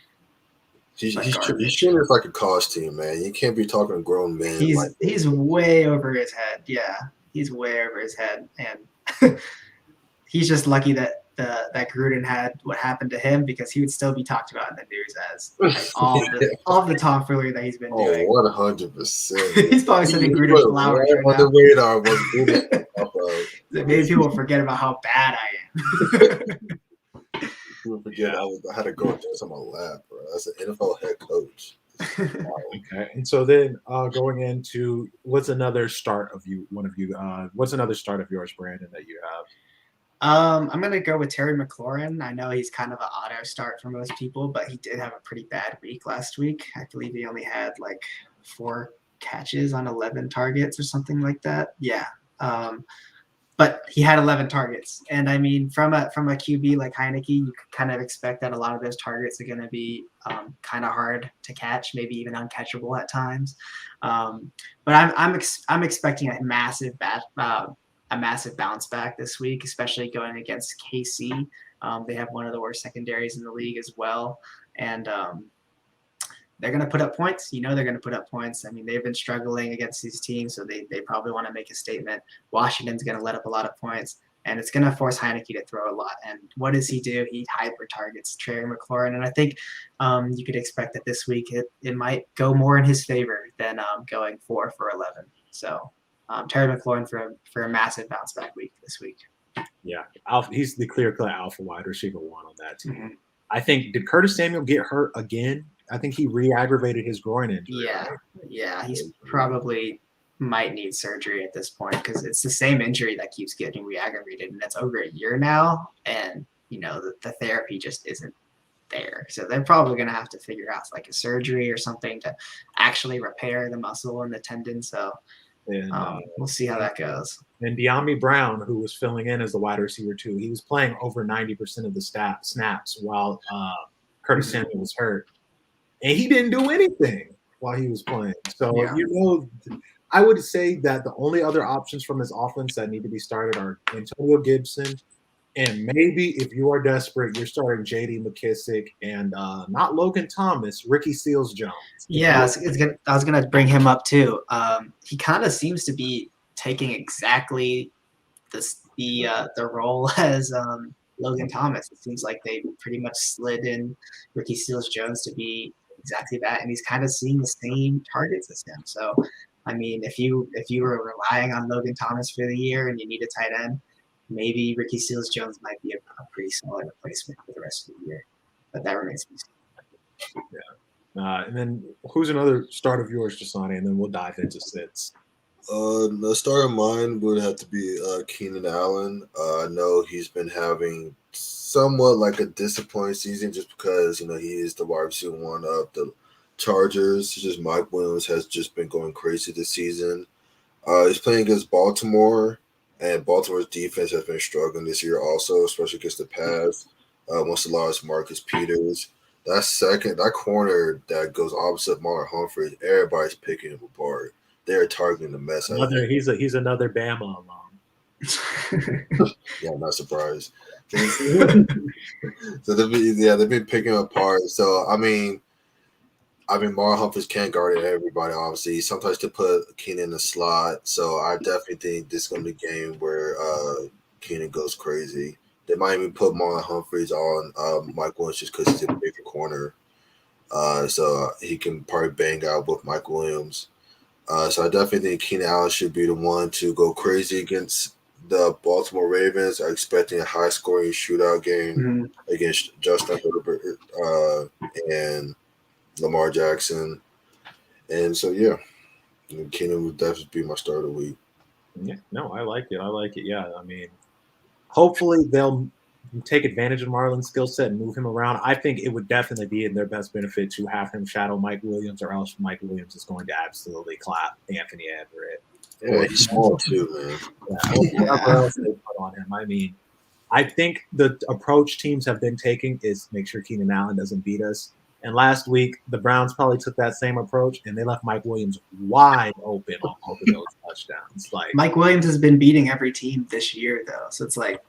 He's treating us like a college team, man. You can't be talking to grown men. He's way over his head. Yeah, he's way over his head, and he's just lucky that Gruden had what happened to him, because he would still be talked about in the news as all the tomfoolery that he's been doing. 100%. He's probably sending Gruden flowers right on now. the radar. Maybe people forget about how bad I am. People forget I had to go do some on my lap, bro. That's an NFL head coach. Okay, and so then going into what's another start of yours, Brandon, that you have? I'm gonna go with Terry McLaurin. I know he's kind of an auto start for most people, but he did have a pretty bad week last week. I believe he only had 4 catches on 11 targets or something like that. Yeah. But he had 11 targets. And I mean, from a QB like Heineke, you could kind of expect that a lot of those targets are going to be kind of hard to catch, maybe even uncatchable at times. But I'm expecting a massive bounce back this week, especially going against KC. They have one of the worst secondaries in the league as well. And they're going to put up points. They're going to put up points. I mean, they've been struggling against these teams, so they probably want to make a statement. Washington's going to let up a lot of points, and it's going to force Heineke to throw a lot. And what does he do? He hyper targets Terry McLaurin. And I think you could expect that this week it might go more in his favor than going 4 for 11. So Terry McLaurin for a massive bounce back week this week. Yeah, he's the clear-cut alpha wide receiver 1 on that team. Mm-hmm. I think, did Curtis Samuel get hurt again? I think he re-aggravated his groin injury. Yeah, right? Yeah, he's probably might need surgery at this point, because it's the same injury that keeps getting re-aggravated, and that's over a year now. And the therapy just isn't there. So they're probably going to have to figure out like a surgery or something to actually repair the muscle and the tendon. So And we'll see how that goes. and Deomi Brown, who was filling in as the wide receiver too, he was playing over 90% of the snaps while Curtis Samuel was hurt, and he didn't do anything while he was playing. So I would say that the only other options from his offense that need to be started are Antonio Gibson, and maybe if you are desperate, you're starting J.D. McKissick and not Logan Thomas, Ricky Seals-Jones. Yeah, I was gonna bring him up too. He kind of seems to be taking exactly the role as Logan Thomas. It seems like they pretty much slid in Ricky Seals-Jones to be exactly that, and he's kind of seeing the same targets as him. So, I mean, if you were relying on Logan Thomas for the year and you need a tight end, maybe Ricky Seals-Jones might be a pretty solid replacement for the rest of the year. But that remains to be seen. Yeah. And then who's another start of yours, Jasani? And then we'll dive into sits. The start of mine would have to be Keenan Allen. I know he's been having somewhat like a disappointing season just because, he is the wide receiver one of the Chargers. It's just Mike Williams has just been going crazy this season. He's playing against Baltimore, and Baltimore's defense has been struggling this year also, especially against the pass. Once the lost Marcus Peters. That corner that goes opposite Marlon Humphrey, everybody's picking him apart. They're targeting the mess out of him. He's another Bama alum. Yeah, I'm not surprised. So they've been picking him apart. So Marlon Humphreys can't guard everybody. Obviously, sometimes to put Keenan in the slot. So I definitely think this is going to be a game where Keenan goes crazy. They might even put Marlon Humphreys on Mike Williams just because he's a bigger corner. So he can probably bang out with Mike Williams. So I definitely think Keenan Allen should be the one to go crazy against the Baltimore Ravens. I'm expecting a high-scoring shootout game against Justin Herbert and Lamar Jackson. And so, yeah, Keenan would definitely be my start of the week. Yeah, no, I like it. Yeah, I mean, hopefully they'll take advantage of Marlon's skill set and move him around. I think it would definitely be in their best benefit to have him shadow Mike Williams, or else Mike Williams is going to absolutely clap Anthony Everett. Yeah, he's small too, man. Whatever else they put on him. I mean, I think the approach teams have been taking is make sure Keenan Allen doesn't beat us. And last week, the Browns probably took that same approach, and they left Mike Williams wide open on both of those touchdowns. Like Mike Williams has been beating every team this year, though. So it's like,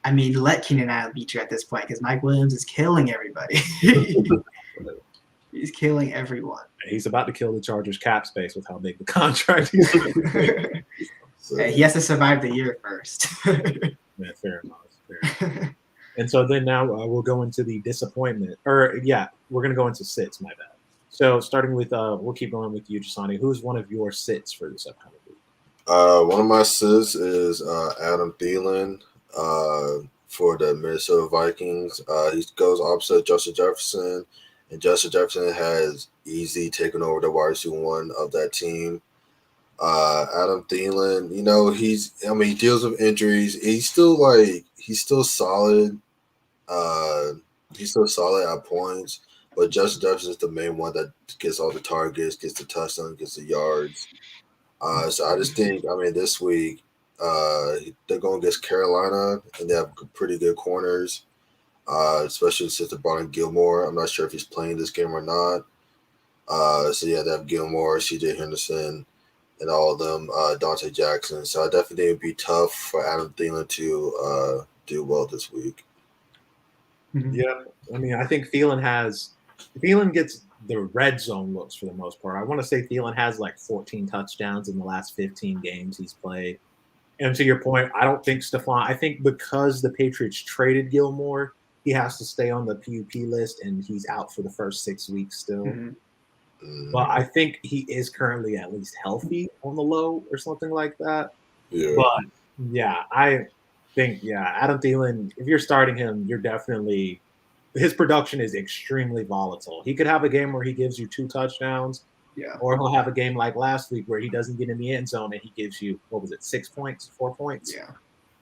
I mean, let Keenan Allen beat you at this point because Mike Williams is killing everybody. He's killing everyone. He's about to kill the Chargers cap space with how big the contract is. He has to survive the year first. Yeah, fair enough. And so then now we'll go into the disappointment. We're going to go into sits, my bad. So starting with, we'll keep going with you, Jasani. Who's one of your sits for this upcoming week? One of my sits is Adam Thielen for the Minnesota Vikings. He goes opposite Justin Jefferson, and Justin Jefferson has easily taken over the wide receiver one of that team. Adam Thielen, he deals with injuries. He's still solid. He's still solid at points, but Justin Jefferson is the main one that gets all the targets, gets the touchdowns, gets the yards. So I just think, this week they're going against Carolina, and they have pretty good corners, especially since they brought in Gilmore. I'm not sure if he's playing this game or not. They have Gilmore, C.J. Henderson, and all of them, Dante Jackson. So I definitely think it would be tough for Adam Thielen to do well this week. Yeah, I think Thielen gets the red zone looks for the most part. I want to say Thielen has like 14 touchdowns in the last 15 games he's played. And to your point, I don't think I think because the Patriots traded Gilmore, he has to stay on the PUP list, and he's out for the first 6 weeks still. But I think he is currently at least healthy on the low or something like that. Yeah. But, I think, Adam Thielen, if you're starting him, you're definitely – his production is extremely volatile. He could have a game where he gives you 2 touchdowns, or he'll have a game like last week where he doesn't get in the end zone and he gives you, 6 points, 4 points? Yeah.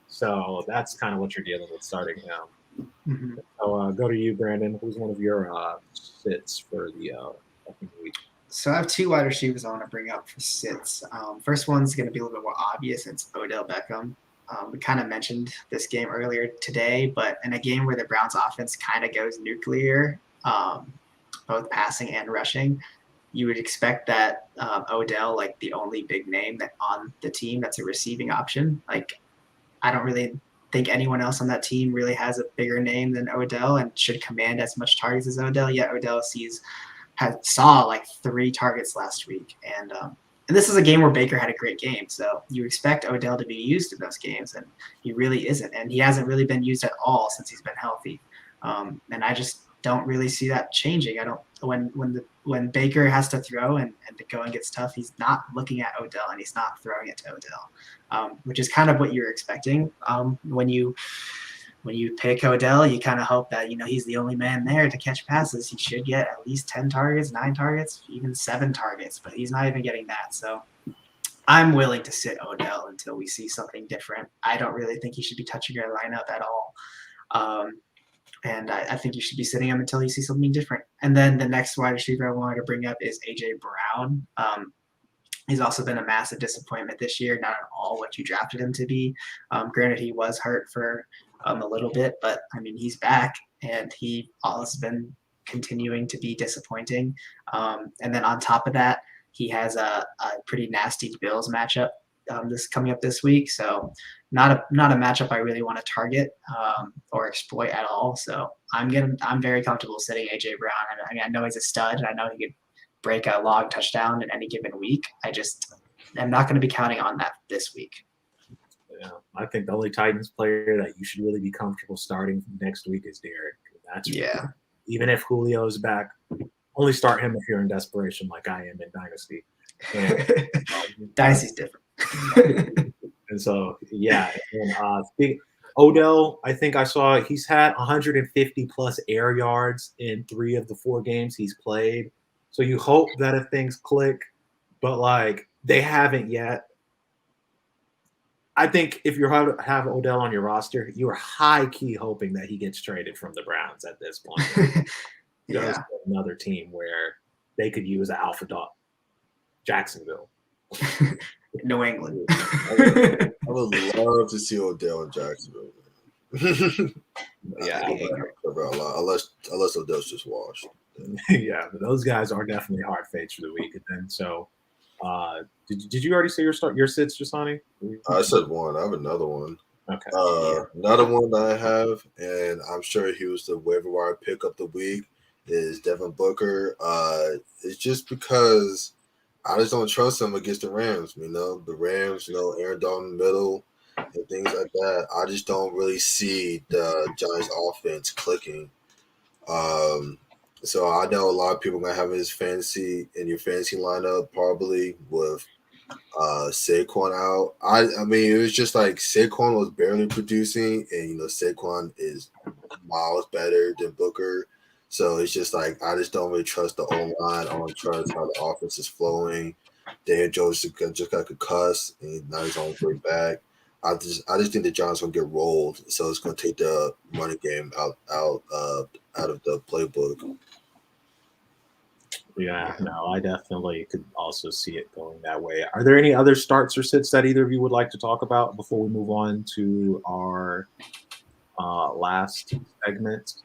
So that's kind of what you're dealing with starting him. Mhm. So go to you, Brandon. Who's one of your sits for the upcoming week? So I have two wide receivers I want to bring up for sits. First one's going to be a little bit more obvious. It's Odell Beckham. We kind of mentioned this game earlier today, but in a game where the Browns offense kind of goes nuclear, both passing and rushing, you would expect that Odell, like the only big name that on the team that's a receiving option. Like, I don't really think anyone else on that team really has a bigger name than Odell and should command as much targets as Odell. Yet Odell saw like 3 targets last week, and this is a game where Baker had a great game, so you expect Odell to be used in those games, and he really isn't, and he hasn't really been used at all since he's been healthy, and I just don't really see that changing. I don't when Baker has to throw and the going gets tough, he's not looking at Odell and he's not throwing it to Odell, which is kind of what you're expecting when you pick Odell. You kind of hope that he's the only man there to catch passes. He should get at least 10 targets, 9 targets, even 7 targets, but he's not even getting that. So I'm willing to sit Odell until we see something different. I don't really think he should be touching your lineup at all. And I think you should be sitting him until you see something different. And then the next wide receiver I wanted to bring up is A.J. Brown. He's also been a massive disappointment this year, not at all what you drafted him to be. Granted, he was hurt for a little bit, but I mean, he's back, and he has been continuing to be disappointing. And then on top of that, he has a pretty nasty Bills matchup this coming up this week. So not a matchup I really want to target or exploit at all. So I'm very comfortable sitting AJ Brown. I mean, I know he's a stud, and I know he could break a long touchdown in any given week. I'm not going to be counting on that this week. Yeah, I think the only Titans player that you should really be comfortable starting next week is Derek. That's yeah. Even if Julio is back, only start him if you're in desperation, like I am in Dynasty. And, Dynasty's different. And so, yeah. And, Odell, I think I saw he's had 150 plus air yards in 3 of the 4 games he's played. So you hope that if things click, but like they haven't yet. I think if you have Odell on your roster, you are high key hoping that he gets traded from the Browns at this point. Yeah, another team where they could use an alpha dog. Jacksonville. New England. I would love to see Odell in Jacksonville. Yeah, unless Odell's just washed. Yeah, but those guys are definitely hard fates for the week. And then so, did you already say your sits, Jasani? I said one. I have another one. Okay. Another one that I have, and I'm sure he was the waiver wire pick of the week, is Devin Booker. It's just because I just don't trust him against the Rams. The Rams, Aaron Donald in the middle and things like that. I just don't really see the Giants offense clicking. So I know a lot of people are gonna have his fantasy in your fantasy lineup probably with Saquon out. I mean, it was just like Saquon was barely producing, and Saquon is miles better than Booker. So it's just like I just don't really trust the O-line. I don't trust how the offense is flowing. Daniel Jones just got concussed, and now he's on his way back. I just think the Giants gonna get rolled, so it's gonna take the running game out of the playbook. Yeah, no, I definitely could also see it going that way. Are there any other starts or sits that either of you would like to talk about before we move on to our last segment?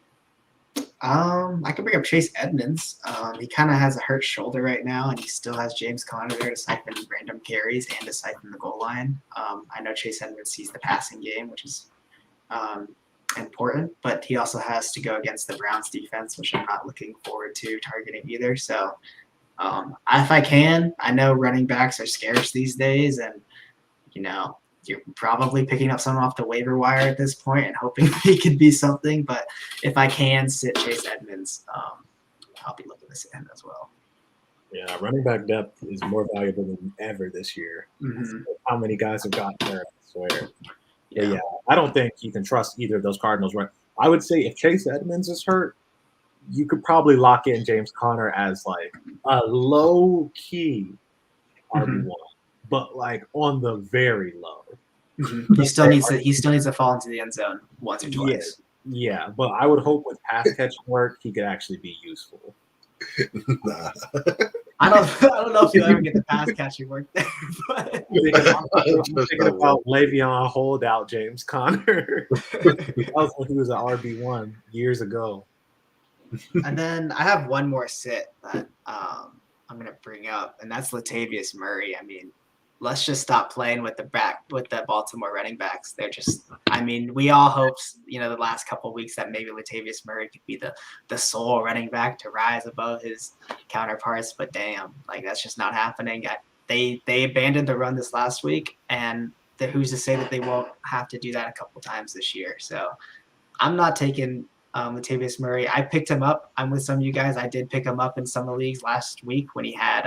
I could bring up Chase Edmonds. He kind of has a hurt shoulder right now, and he still has James Conner there to siphon random carries and to siphon the goal line. I know Chase Edmonds sees the passing game, which is important, but he also has to go against the Browns defense, which I'm not looking forward to targeting either. So if I can, I know running backs are scarce these days, and you're probably picking up someone off the waiver wire at this point and hoping he could be something. But if I can sit Chase Edmonds, I'll be looking to sit him as well. Yeah, running back depth is more valuable than ever this year. Mm-hmm. How many guys have gotten there, I swear. Yeah, I don't think you can trust either of those Cardinals. Right? I would say if Chase Edmonds is hurt, you could probably lock in James Conner as like a low-key RB1, but like on the very low. Mm-hmm. He still needs to fall into the end zone once or twice. Yeah, but I would hope with pass catching work, he could actually be useful. Nah. I don't know if you'll ever get the pass catching work there. But I'm thinking about Le'Veon holdout James Conner. That was when he was an RB1 years ago. And then I have one more sit that I'm going to bring up, and that's Latavius Murray. I mean, let's just stop playing with the Baltimore running backs. They're just, I mean, we all hoped, the last couple of weeks that maybe Latavius Murray could be the sole running back to rise above his counterparts, but damn, like that's just not happening. They abandoned the run this last week, and who's to say that they won't have to do that a couple times this year? So I'm not taking Latavius Murray. I picked him up. I'm with some of you guys. I did pick him up in some of the leagues last week when he had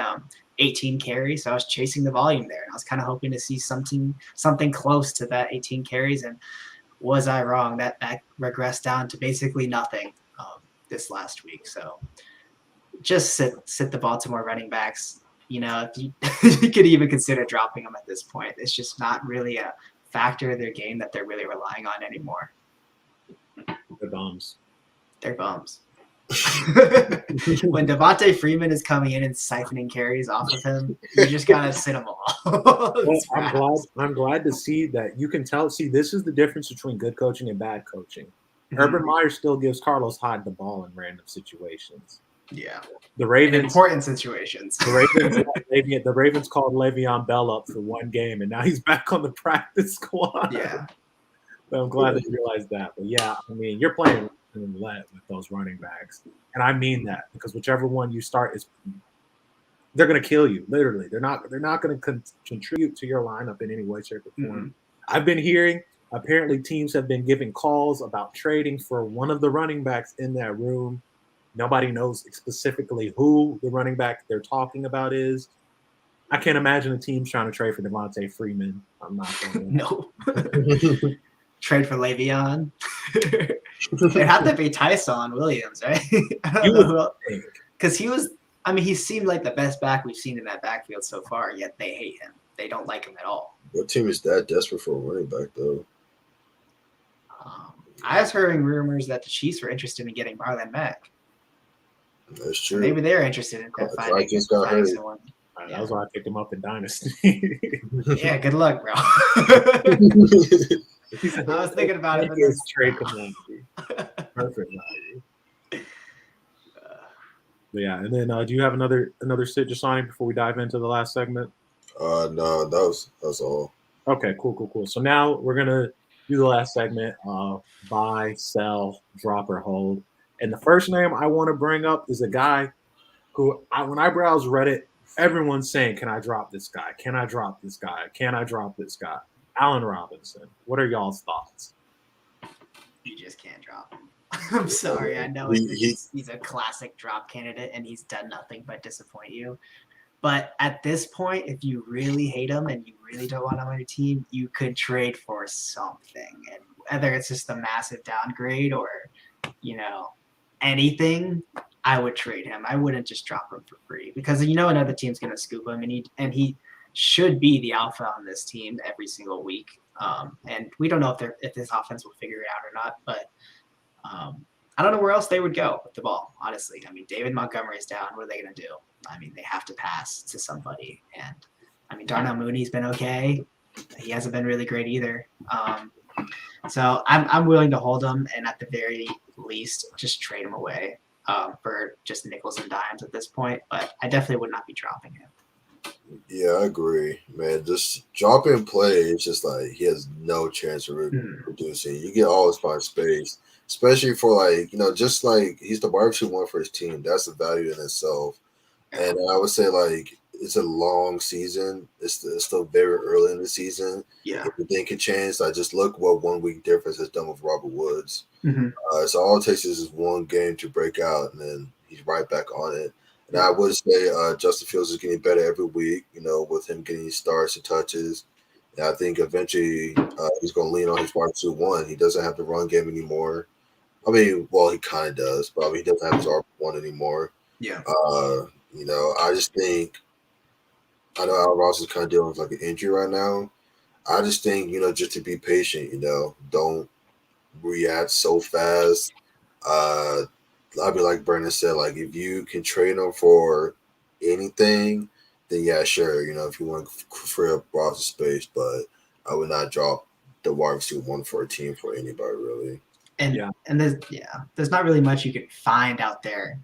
18 carries. So I was chasing the volume there, and I was kind of hoping to see something close to that 18 carries. And was I wrong? That regressed down to basically nothing this last week. So just sit the Baltimore running backs. If you, you could even consider dropping them at this point. It's just not really a factor of their game that they're really relying on anymore. They're bums. They're bums. When Devontae Freeman is coming in and siphoning carries off of him, you just gotta sit them all. Well, I'm glad to see that you can tell. See, this is the difference between good coaching and bad coaching. Mm-hmm. Urban Meyer still gives Carlos Hyde the ball in random situations. Yeah, the Ravens in important situations. The Ravens called Le'Veon Bell up for one game, and now he's back on the practice squad. Yeah. So I'm glad that you realized that. But yeah, I mean, you're playing roulette with those running backs, and I mean that because whichever one you start they're going to kill you. Literally, they're not going to contribute to your lineup in any way, shape, or form. Mm-hmm. I've been hearing apparently teams have been giving calls about trading for one of the running backs in that room. Nobody knows specifically who the running back they're talking about is. I can't imagine a team's trying to trade for Devontae Freeman. I'm not going to. No. Trade for Le'Veon. It had to be Tyson Williams, right? I don't know because he seemed like the best back we've seen in that backfield so far, yet they hate him. They don't like him at all. What team is that desperate for a running back, though? I was hearing rumors that the Chiefs were interested in getting Marlon Mack. That's true. So maybe they're interested in finding someone. Yeah. That was why I picked him up in Dynasty. Yeah, good luck, bro. I was thinking about it. Trade commodity. Perfect value. Yeah, and then do you have another sit just signing before we dive into the last segment? No, that's all. Okay, cool. So now we're gonna do the last segment of buy, sell, drop, or hold. And the first name I want to bring up is a guy who, when I browse Reddit, everyone's saying, "Can I drop this guy? Can I drop this guy? Can I drop this guy?" Allen Robinson. What are y'all's thoughts? You just can't drop him. I'm sorry. I know he's a classic drop candidate, and he's done nothing but disappoint you. But at this point, if you really hate him and you really don't want him on your team, you could trade for something. And whether it's just a massive downgrade or, anything, I would trade him. I wouldn't just drop him for free because another team's going to scoop him, and he should be the alpha on this team every single week. And we don't know if this offense will figure it out or not, but I don't know where else they would go with the ball, honestly. I mean, David Montgomery is down. What are they going to do? I mean, they have to pass to somebody. And, I mean, Darnell Mooney's been okay. He hasn't been really great either. So I'm willing to hold him and at the very least just trade him away for just nickels and dimes at this point. But I definitely would not be dropping him. Yeah, I agree, man. Just dropping play is just like he has no chance of producing. You get all his spot space, especially for just like he's the wide receiver one for his team. That's the value in itself. And I would say it's a long season. It's still very early in the season. Yeah, everything can change. I just look what 1 week difference has done with Robert Woods. Mm-hmm. So all it takes is one game to break out, and then he's right back on it. And I would say Justin Fields is getting better every week, with him getting starts and touches. And I think eventually he's going to lean on his wide receiver one. He doesn't have the run game anymore. I mean, well, he kind of does, but he doesn't have his RB1 anymore. Yeah. I just think I know Al Ross is kind of dealing with an injury right now. I just think, just to be patient, don't react so fast. I'd be like Brandon said, like if you can trade him for anything, then yeah, sure. If you want to free up roster space, but I would not drop the wide receiver 114 for anybody really. And there's not really much you can find out there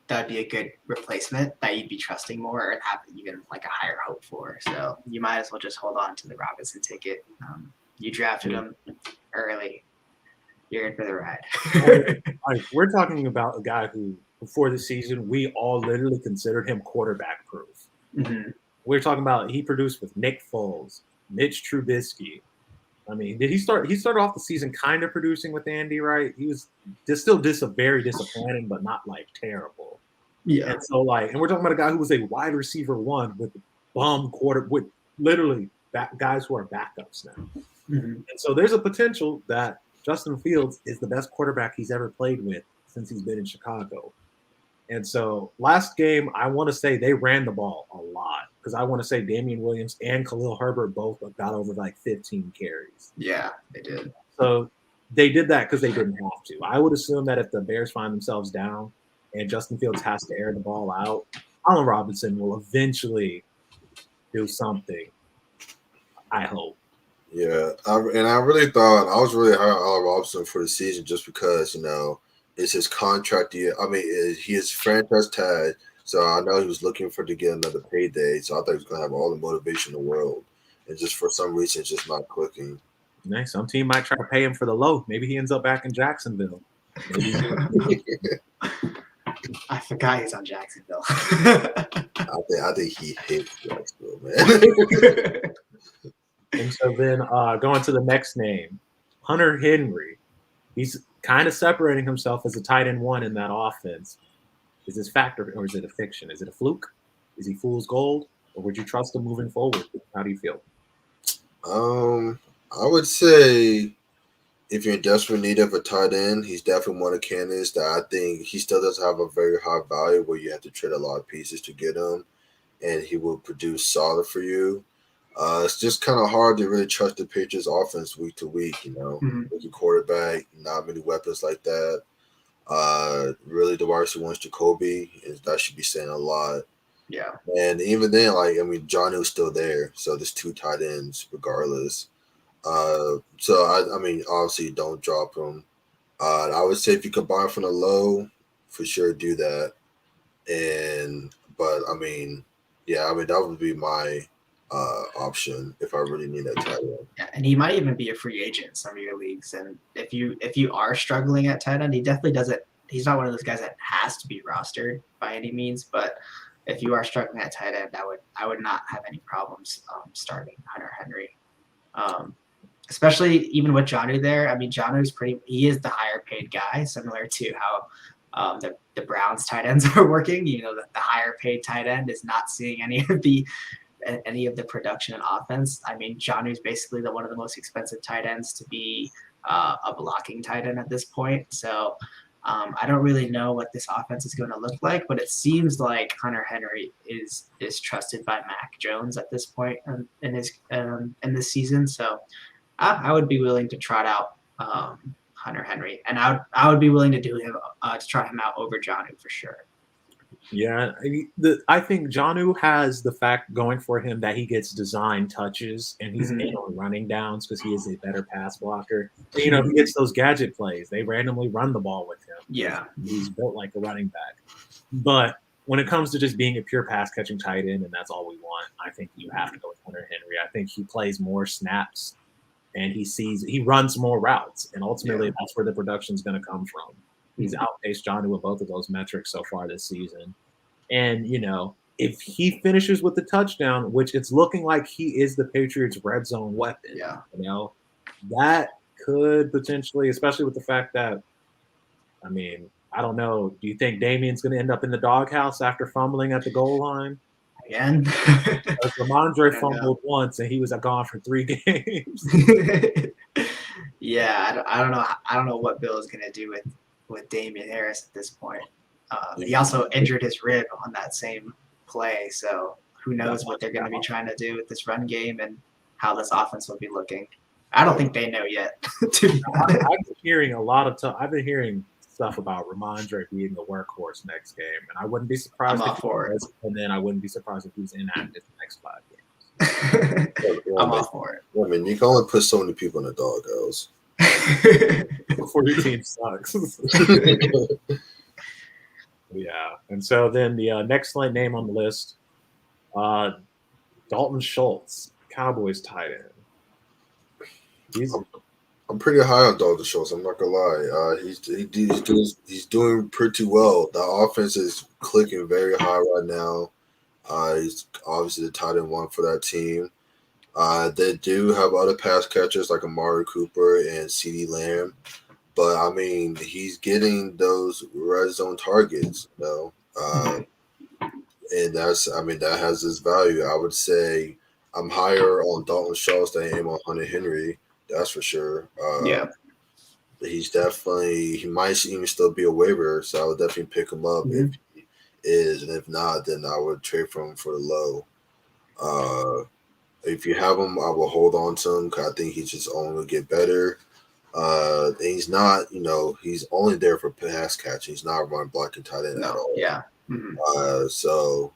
that would be a good replacement that you'd be trusting more and have even like a higher hope for. So you might as well just hold on to the Robinson ticket. You drafted him early. You're in for the ride. We're talking about a guy who, before the season, we all literally considered him quarterback proof. Mm-hmm. We're talking about he produced with Nick Foles, Mitch Trubisky. I mean, did he start? He started off the season kind of producing with Andy, right? He was still very disappointing, but not like terrible. Yeah. And so, and we're talking about a guy who was a wide receiver one with bum with literally guys who are backups now. Mm-hmm. And so there's a potential that Justin Fields is the best quarterback he's ever played with since he's been in Chicago. And so last game, I want to say they ran the ball a lot because I want to say Damian Williams and Khalil Herbert both got over like 15 carries. Yeah, they did. So they did that because they didn't have to. I would assume that if the Bears find themselves down and Justin Fields has to air the ball out, Allen Robinson will eventually do something, I hope. Yeah, I really thought I was really high on Allen Robinson for the season just because, it's his contract year. I mean, he is franchise tag, so I know he was looking to get another payday. So I thought he was going to have all the motivation in the world. And just for some reason, it's just not clicking. Nice. Some team might try to pay him for the low. Maybe he ends up back in Jacksonville. I forgot he's on Jacksonville. I think he hates Jacksonville, man. And so then going to the next name, Hunter Henry. He's kind of separating himself as a tight end one in that offense. Is this factor or is it a fiction? Is it a fluke? Is he fool's gold? Or would you trust him moving forward? How do you feel? I would say if you're in desperate need of a tight end, he's definitely one of the candidates that I think he still does have a very high value where you have to trade a lot of pieces to get him, and he will produce solid for you. It's just kind of hard to really trust the Patriots offense week to week, With your quarterback, not many weapons like that. Really, the wide receiver one's Jacoby, and that should be saying a lot. Yeah. And even then, Johnny's still there, so there's two tight ends regardless. So I mean, obviously, don't drop him. I would say if you could buy him from the low, for sure, do that. But that would be my option if I really need that tight end. Yeah, and he might even be a free agent in some of your leagues. And if you are struggling at tight end, he definitely doesn't. He's not one of those guys that has to be rostered by any means. But if you are struggling at tight end, I would not have any problems starting Hunter Henry. Especially even with Jonnu there. I mean, he is the higher paid guy, similar to how the Browns tight ends are working. The higher paid tight end is not seeing any of the production and offense. I mean, Jonnu's basically one of the most expensive tight ends to be a blocking tight end at this point. So I don't really know what this offense is going to look like, but it seems like Hunter Henry is trusted by Mac Jones at this point in this season. So I would be willing to trot out Hunter Henry, and I would be willing to to try him out over Jonnu for sure. Yeah, I think Jonnu has the fact going for him that he gets design touches and he's in on running downs because he is a better pass blocker. And, he gets those gadget plays. They randomly run the ball with him. Yeah. He's built like a running back. But when it comes to just being a pure pass catching tight end and that's all we want, I think you have to go with Hunter Henry. I think he plays more snaps and he runs more routes. And ultimately that's where the production is going to come from. He's outpaced Jonnu with both of those metrics so far this season. And, if he finishes with the touchdown, which it's looking like he is the Patriots' red zone weapon, that could potentially, especially with the fact that, I mean, I don't know. Do you think Damian's going to end up in the doghouse after fumbling at the goal line? Again? Ramondre fumbled once and he was gone for 3 games. Yeah, I don't know. I don't know what Bill is going to do with Damian Harris at this point. He also injured his rib on that same play, so who knows what they're going to be trying to do with this run game and how this offense will be looking. I don't think they know yet. To be honest. I've been hearing a lot of I've been hearing stuff about Ramondre being the workhorse next game, and I wouldn't be surprised I'm if all for he it. was, and then I wouldn't be surprised if he was inactive the next 5 games. I'm all for I mean, you can only put so many people in the doghouse. it. Before your team sucks. Yeah, and so then the next name on the list, Dalton Schultz, Cowboys tight end. I'm pretty high on Dalton Schultz. I'm not gonna lie. He's doing pretty well. The offense is clicking very high right now. He's obviously the tight end 1 for that team. They do have other pass catchers like Amari Cooper and CeeDee Lamb, but I mean he's getting those red zone targets, and that has its value. I would say I'm higher on Dalton Schultz than I am on Hunter Henry. That's for sure. Yeah. He might even still be a waiver, so I would definitely pick him up if he is, and if not, then I would trade for him for the low. If you have him, I will hold on to him because I think he's just only going to get better. And he's not, he's only there for pass catching. He's not run blocking tight end at all. Yeah. So,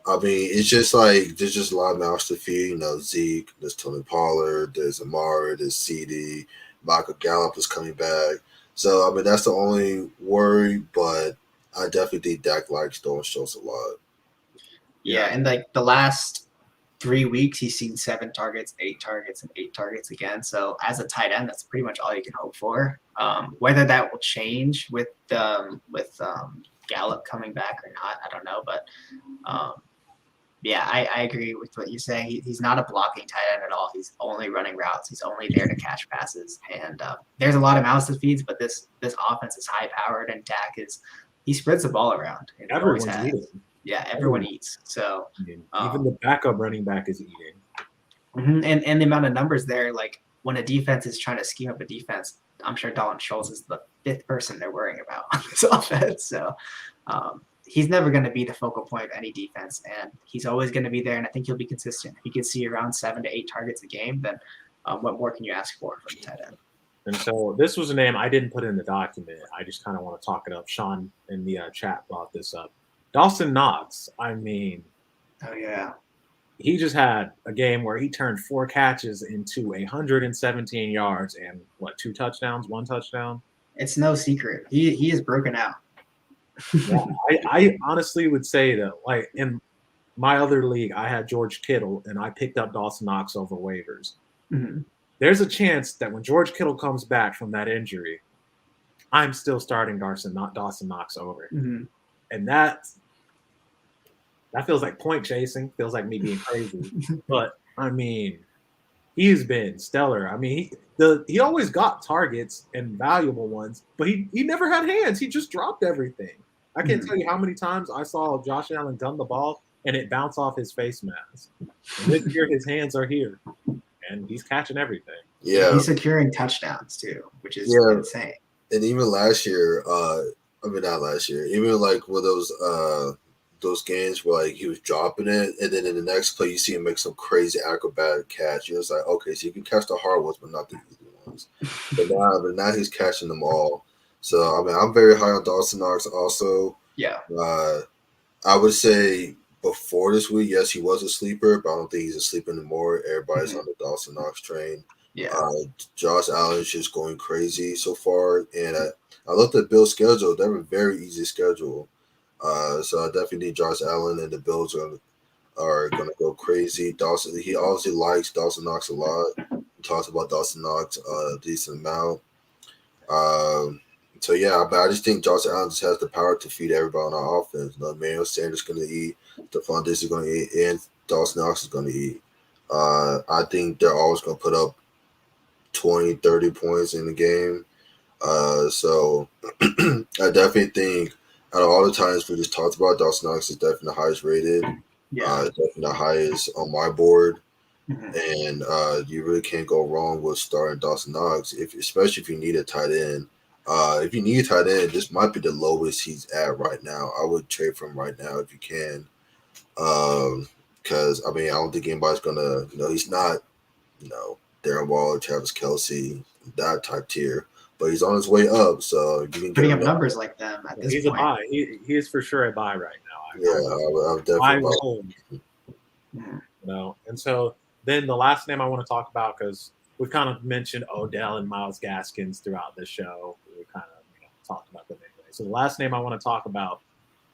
I mean, it's just like there's just a lot of mouths to feed. Zeke, there's Tony Pollard, there's Amari, there's CD, Michael Gallup is coming back. So, I mean, that's the only worry, but I definitely think Dak likes Dalton Schultz a lot. Yeah, and like the last 3 weeks, he's seen 7 targets, 8 targets, and 8 targets again. So as a tight end, that's pretty much all you can hope for. Whether that will change with Gallup coming back or not, I don't know. But yeah, I agree with what you're saying. He's not a blocking tight end at all. He's only running routes. He's only there to catch passes. And there's a lot of mouths to feed, but this offense is high powered, and Dak he spreads the ball around. And Everyone's eating. Yeah, everyone eats. So even the backup running back is eating. And the amount of numbers there, like when a defense is trying to scheme up a defense, I'm sure Dalton Schultz is the 5th person they're worrying about on this offense. So he's never going to be the focal point of any defense, and he's always going to be there. And I think he'll be consistent. If he can see around 7 to 8 targets a game, then what more can you ask for from the tight end? And so this was a name I didn't put in the document. I just kind of want to talk it up. Sean in the chat brought this up. Dawson Knox, I mean, oh yeah, he just had a game where he turned 4 catches into 117 yards and 2 touchdowns, 1 touchdown. It's no secret. He is broken out. Yeah, I honestly would say that, like in my other league, I had George Kittle and I picked up Dawson Knox over waivers. There's a chance that when George Kittle comes back from that injury, I'm still starting Dawson Knox over. And that feels like point chasing, feels like me being crazy. But I mean, he's been stellar. I mean, he always got targets and valuable ones, but he never had hands. He just dropped everything. I can't tell you how many times I saw Josh Allen dump the ball and it bounced off his face mask. And this year, his hands are here, and he's catching everything. Yeah, he's securing touchdowns too, which is insane. And even last year, not last year, even like with those games where like he was dropping it, and then in the next play you see him make some crazy acrobatic catch. It's like, okay, so you can catch the hard ones, but not the easy ones. But now he's catching them all. So I mean, I'm very high on Dawson Knox also. Yeah. I would say before this week, yes, he was a sleeper, but I don't think he's a sleeper anymore. Everybody's on the Dawson Knox train. Yeah. Josh Allen is just going crazy so far, and I looked at Bill's schedule. They have a very easy schedule. So I definitely think Josh Allen and the Bills are going to go crazy. He obviously likes Dawson Knox a lot. He talks about Dawson Knox a decent amount. So yeah, but I just think Josh Allen just has the power to feed everybody on our offense. Emmanuel Sanders is going to eat, Stephon Diggs is going to eat, and Dawson Knox is going to eat. I think they're always going to put up 20, 30 points in the game. So I definitely think out of all the times we just talked about, Dawson Knox is definitely the highest rated. Yeah. Definitely the highest on my board. And you really can't go wrong with starting Dawson Knox, especially if you need a tight end. If you need a tight end, this might be the lowest he's at right now. I would trade for him right now if you can. Because, I mean, I don't think anybody's going to, he's not, Darren Waller, Travis Kelce, that type tier. But he's on his way up, so you can putting get up him numbers like them at this He's point. a buy. He is for sure a buy right now. Yeah, I would definitely I buy. will hold. And so then the last name I want to talk about, because we've kind of mentioned Odell and Myles Gaskins throughout the show. We kind of talked about them anyway. So the last name I want to talk about,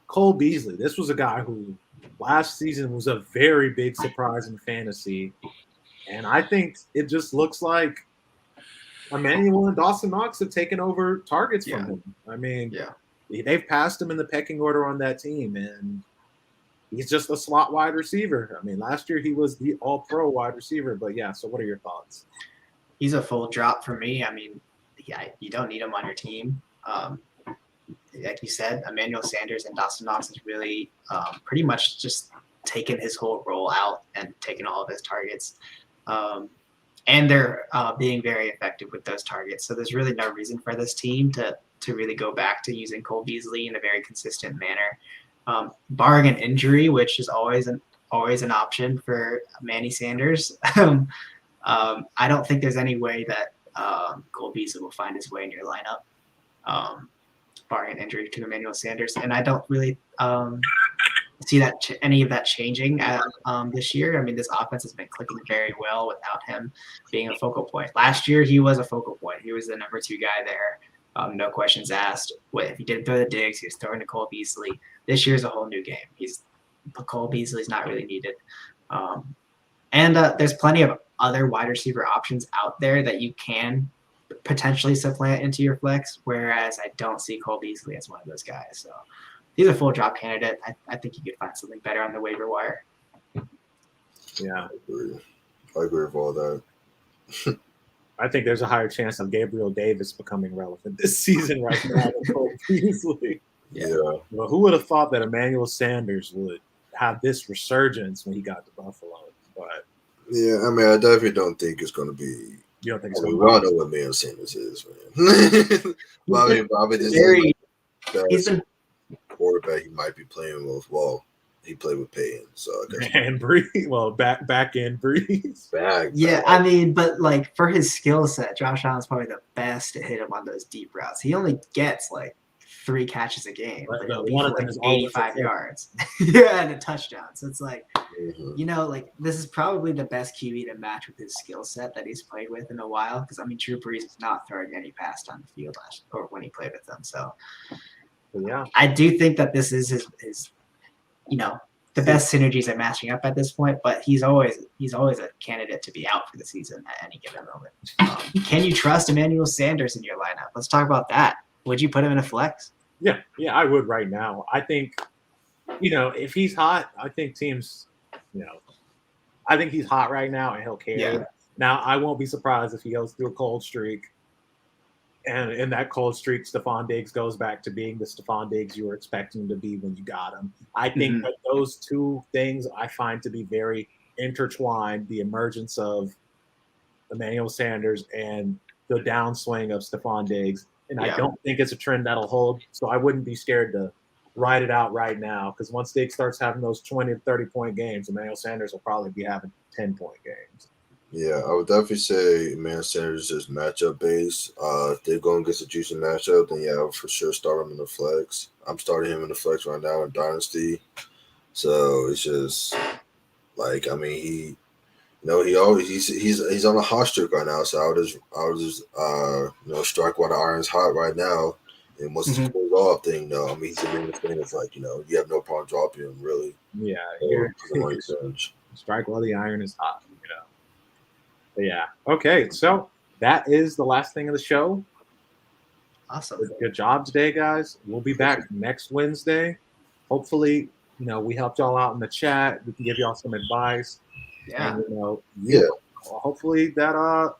Cole Beasley. This was a guy who last season was a very big surprise in fantasy. And I think it just looks like Emmanuel and Dawson Knox have taken over targets from him. I mean, they've passed him in the pecking order on that team, and he's just a slot wide receiver. I mean, last year he was the all-pro wide receiver. But, yeah, so what are your thoughts? He's a full drop for me. I mean, you don't need him on your team. Like you said, Emmanuel Sanders and Dawson Knox has really pretty much just taken his whole role out and taken all of his targets. And they're being very effective with those targets. So there's really no reason for this team to really go back to using Cole Beasley in a very consistent manner. Barring an injury, which is always an option for Manny Sanders, I don't think there's any way that Cole Beasley will find his way in your lineup, barring an injury to Emmanuel Sanders. And I don't really see that any of that changing this year. I mean, this offense has been clicking very well without him being a focal point. Last year, he was a focal point. He was the number 2 guy there. No questions asked. If he didn't throw the digs, he was throwing to Cole Beasley. This year's a whole new game. Cole Beasley's not really needed. And there's plenty of other wide receiver options out there that you can potentially supplant into your flex, whereas I don't see Cole Beasley as one of those guys. So he's a full drop candidate. I think you could find something better on the waiver wire. Yeah. I agree with all that. I think there's a higher chance of Gabriel Davis becoming relevant this season right now than Cole Beasley. Yeah. Well, who would have thought that Emmanuel Sanders would have this resurgence when he got to Buffalo? But yeah, I mean, I definitely don't think it's going to be. You don't think it's we going to all know what Emmanuel Sanders is, man. Bobby is very. the He's been quarterback he might be playing with. Well, he played with Payton, so I guess. And Breeze. Well, back end Breeze. Yeah, I mean, but like for his skill set, Josh Allen's probably the best to hit him on those deep routes. He only gets like 3 catches a game, but it'll be for like 85 yards. Yeah, and a touchdown. So it's like, like this is probably the best QB to match with his skill set that he's played with in a while. Because I mean, Drew Brees was not throwing any pass down the field or when he played with them. So yeah, I do think that this is his the best synergies are matching up at this point, but he's always a candidate to be out for the season at any given moment. Can you trust Emmanuel Sanders in your lineup? Let's talk about that. Would you put him in a flex? Yeah, I would right now. I think, if he's hot, I think teams, I think he's hot right now and he'll carry. Yeah. Now, I won't be surprised if he goes through a cold streak. And in that cold streak, Stephon Diggs goes back to being the Stephon Diggs you were expecting him to be when you got him. I think that those two things I find to be very intertwined, the emergence of Emmanuel Sanders and the downswing of Stephon Diggs. And I don't think it's a trend that'll hold. So I wouldn't be scared to ride it out right now, because once Diggs starts having those 20 to 30-point games, Emmanuel Sanders will probably be having 10-point games. Yeah, I would definitely say Emmanuel Sanders is matchup based. If they're going against a juicy matchup, then I would for sure start him in the flex. I'm starting him in the flex right now in Dynasty. So it's just like, I mean, he's on a hot streak right now. So I would just strike while the iron's hot right now. And once it cools off, then I mean, he's a thing. It's like you have no problem dropping him, really. Yeah, strike while the iron is hot. But yeah. Okay, so that is the last thing of the show. Awesome. Good job today, guys. We'll be back next Wednesday. Hopefully, we helped y'all out in the chat. We can give y'all some advice. Yeah. And, hopefully that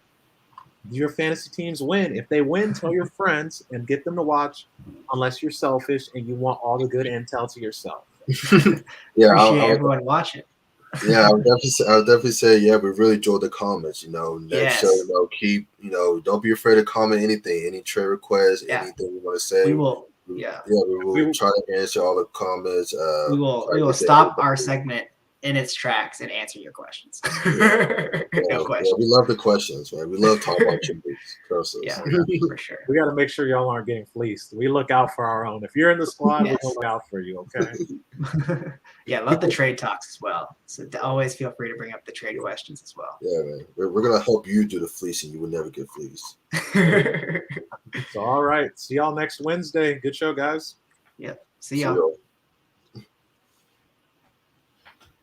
your fantasy teams win. If they win, tell your friends and get them to watch, unless you're selfish and you want all the good intel to yourself. Yeah, appreciate everyone watching. Yeah, I would definitely say, we really enjoyed the comments. Next show, keep, don't be afraid to comment anything, any trade requests, anything you want to say. We will. We will try to answer all the comments. We will stop our segment in its tracks and answer your questions. Yeah, No question. we love the questions, right? We love talking about QBs. Trust us. Yeah, for sure. We got to make sure y'all aren't getting fleeced. We look out for our own. If you're in the squad, Yes. we'll look out for you. Okay. Yeah, love the trade talks as well. So always feel free to bring up the trade questions as well. Yeah, man. We're gonna help you do the fleecing. You will never get fleeced. So all right. See y'all next Wednesday. Good show, guys. Yep. See See y'all. y'all.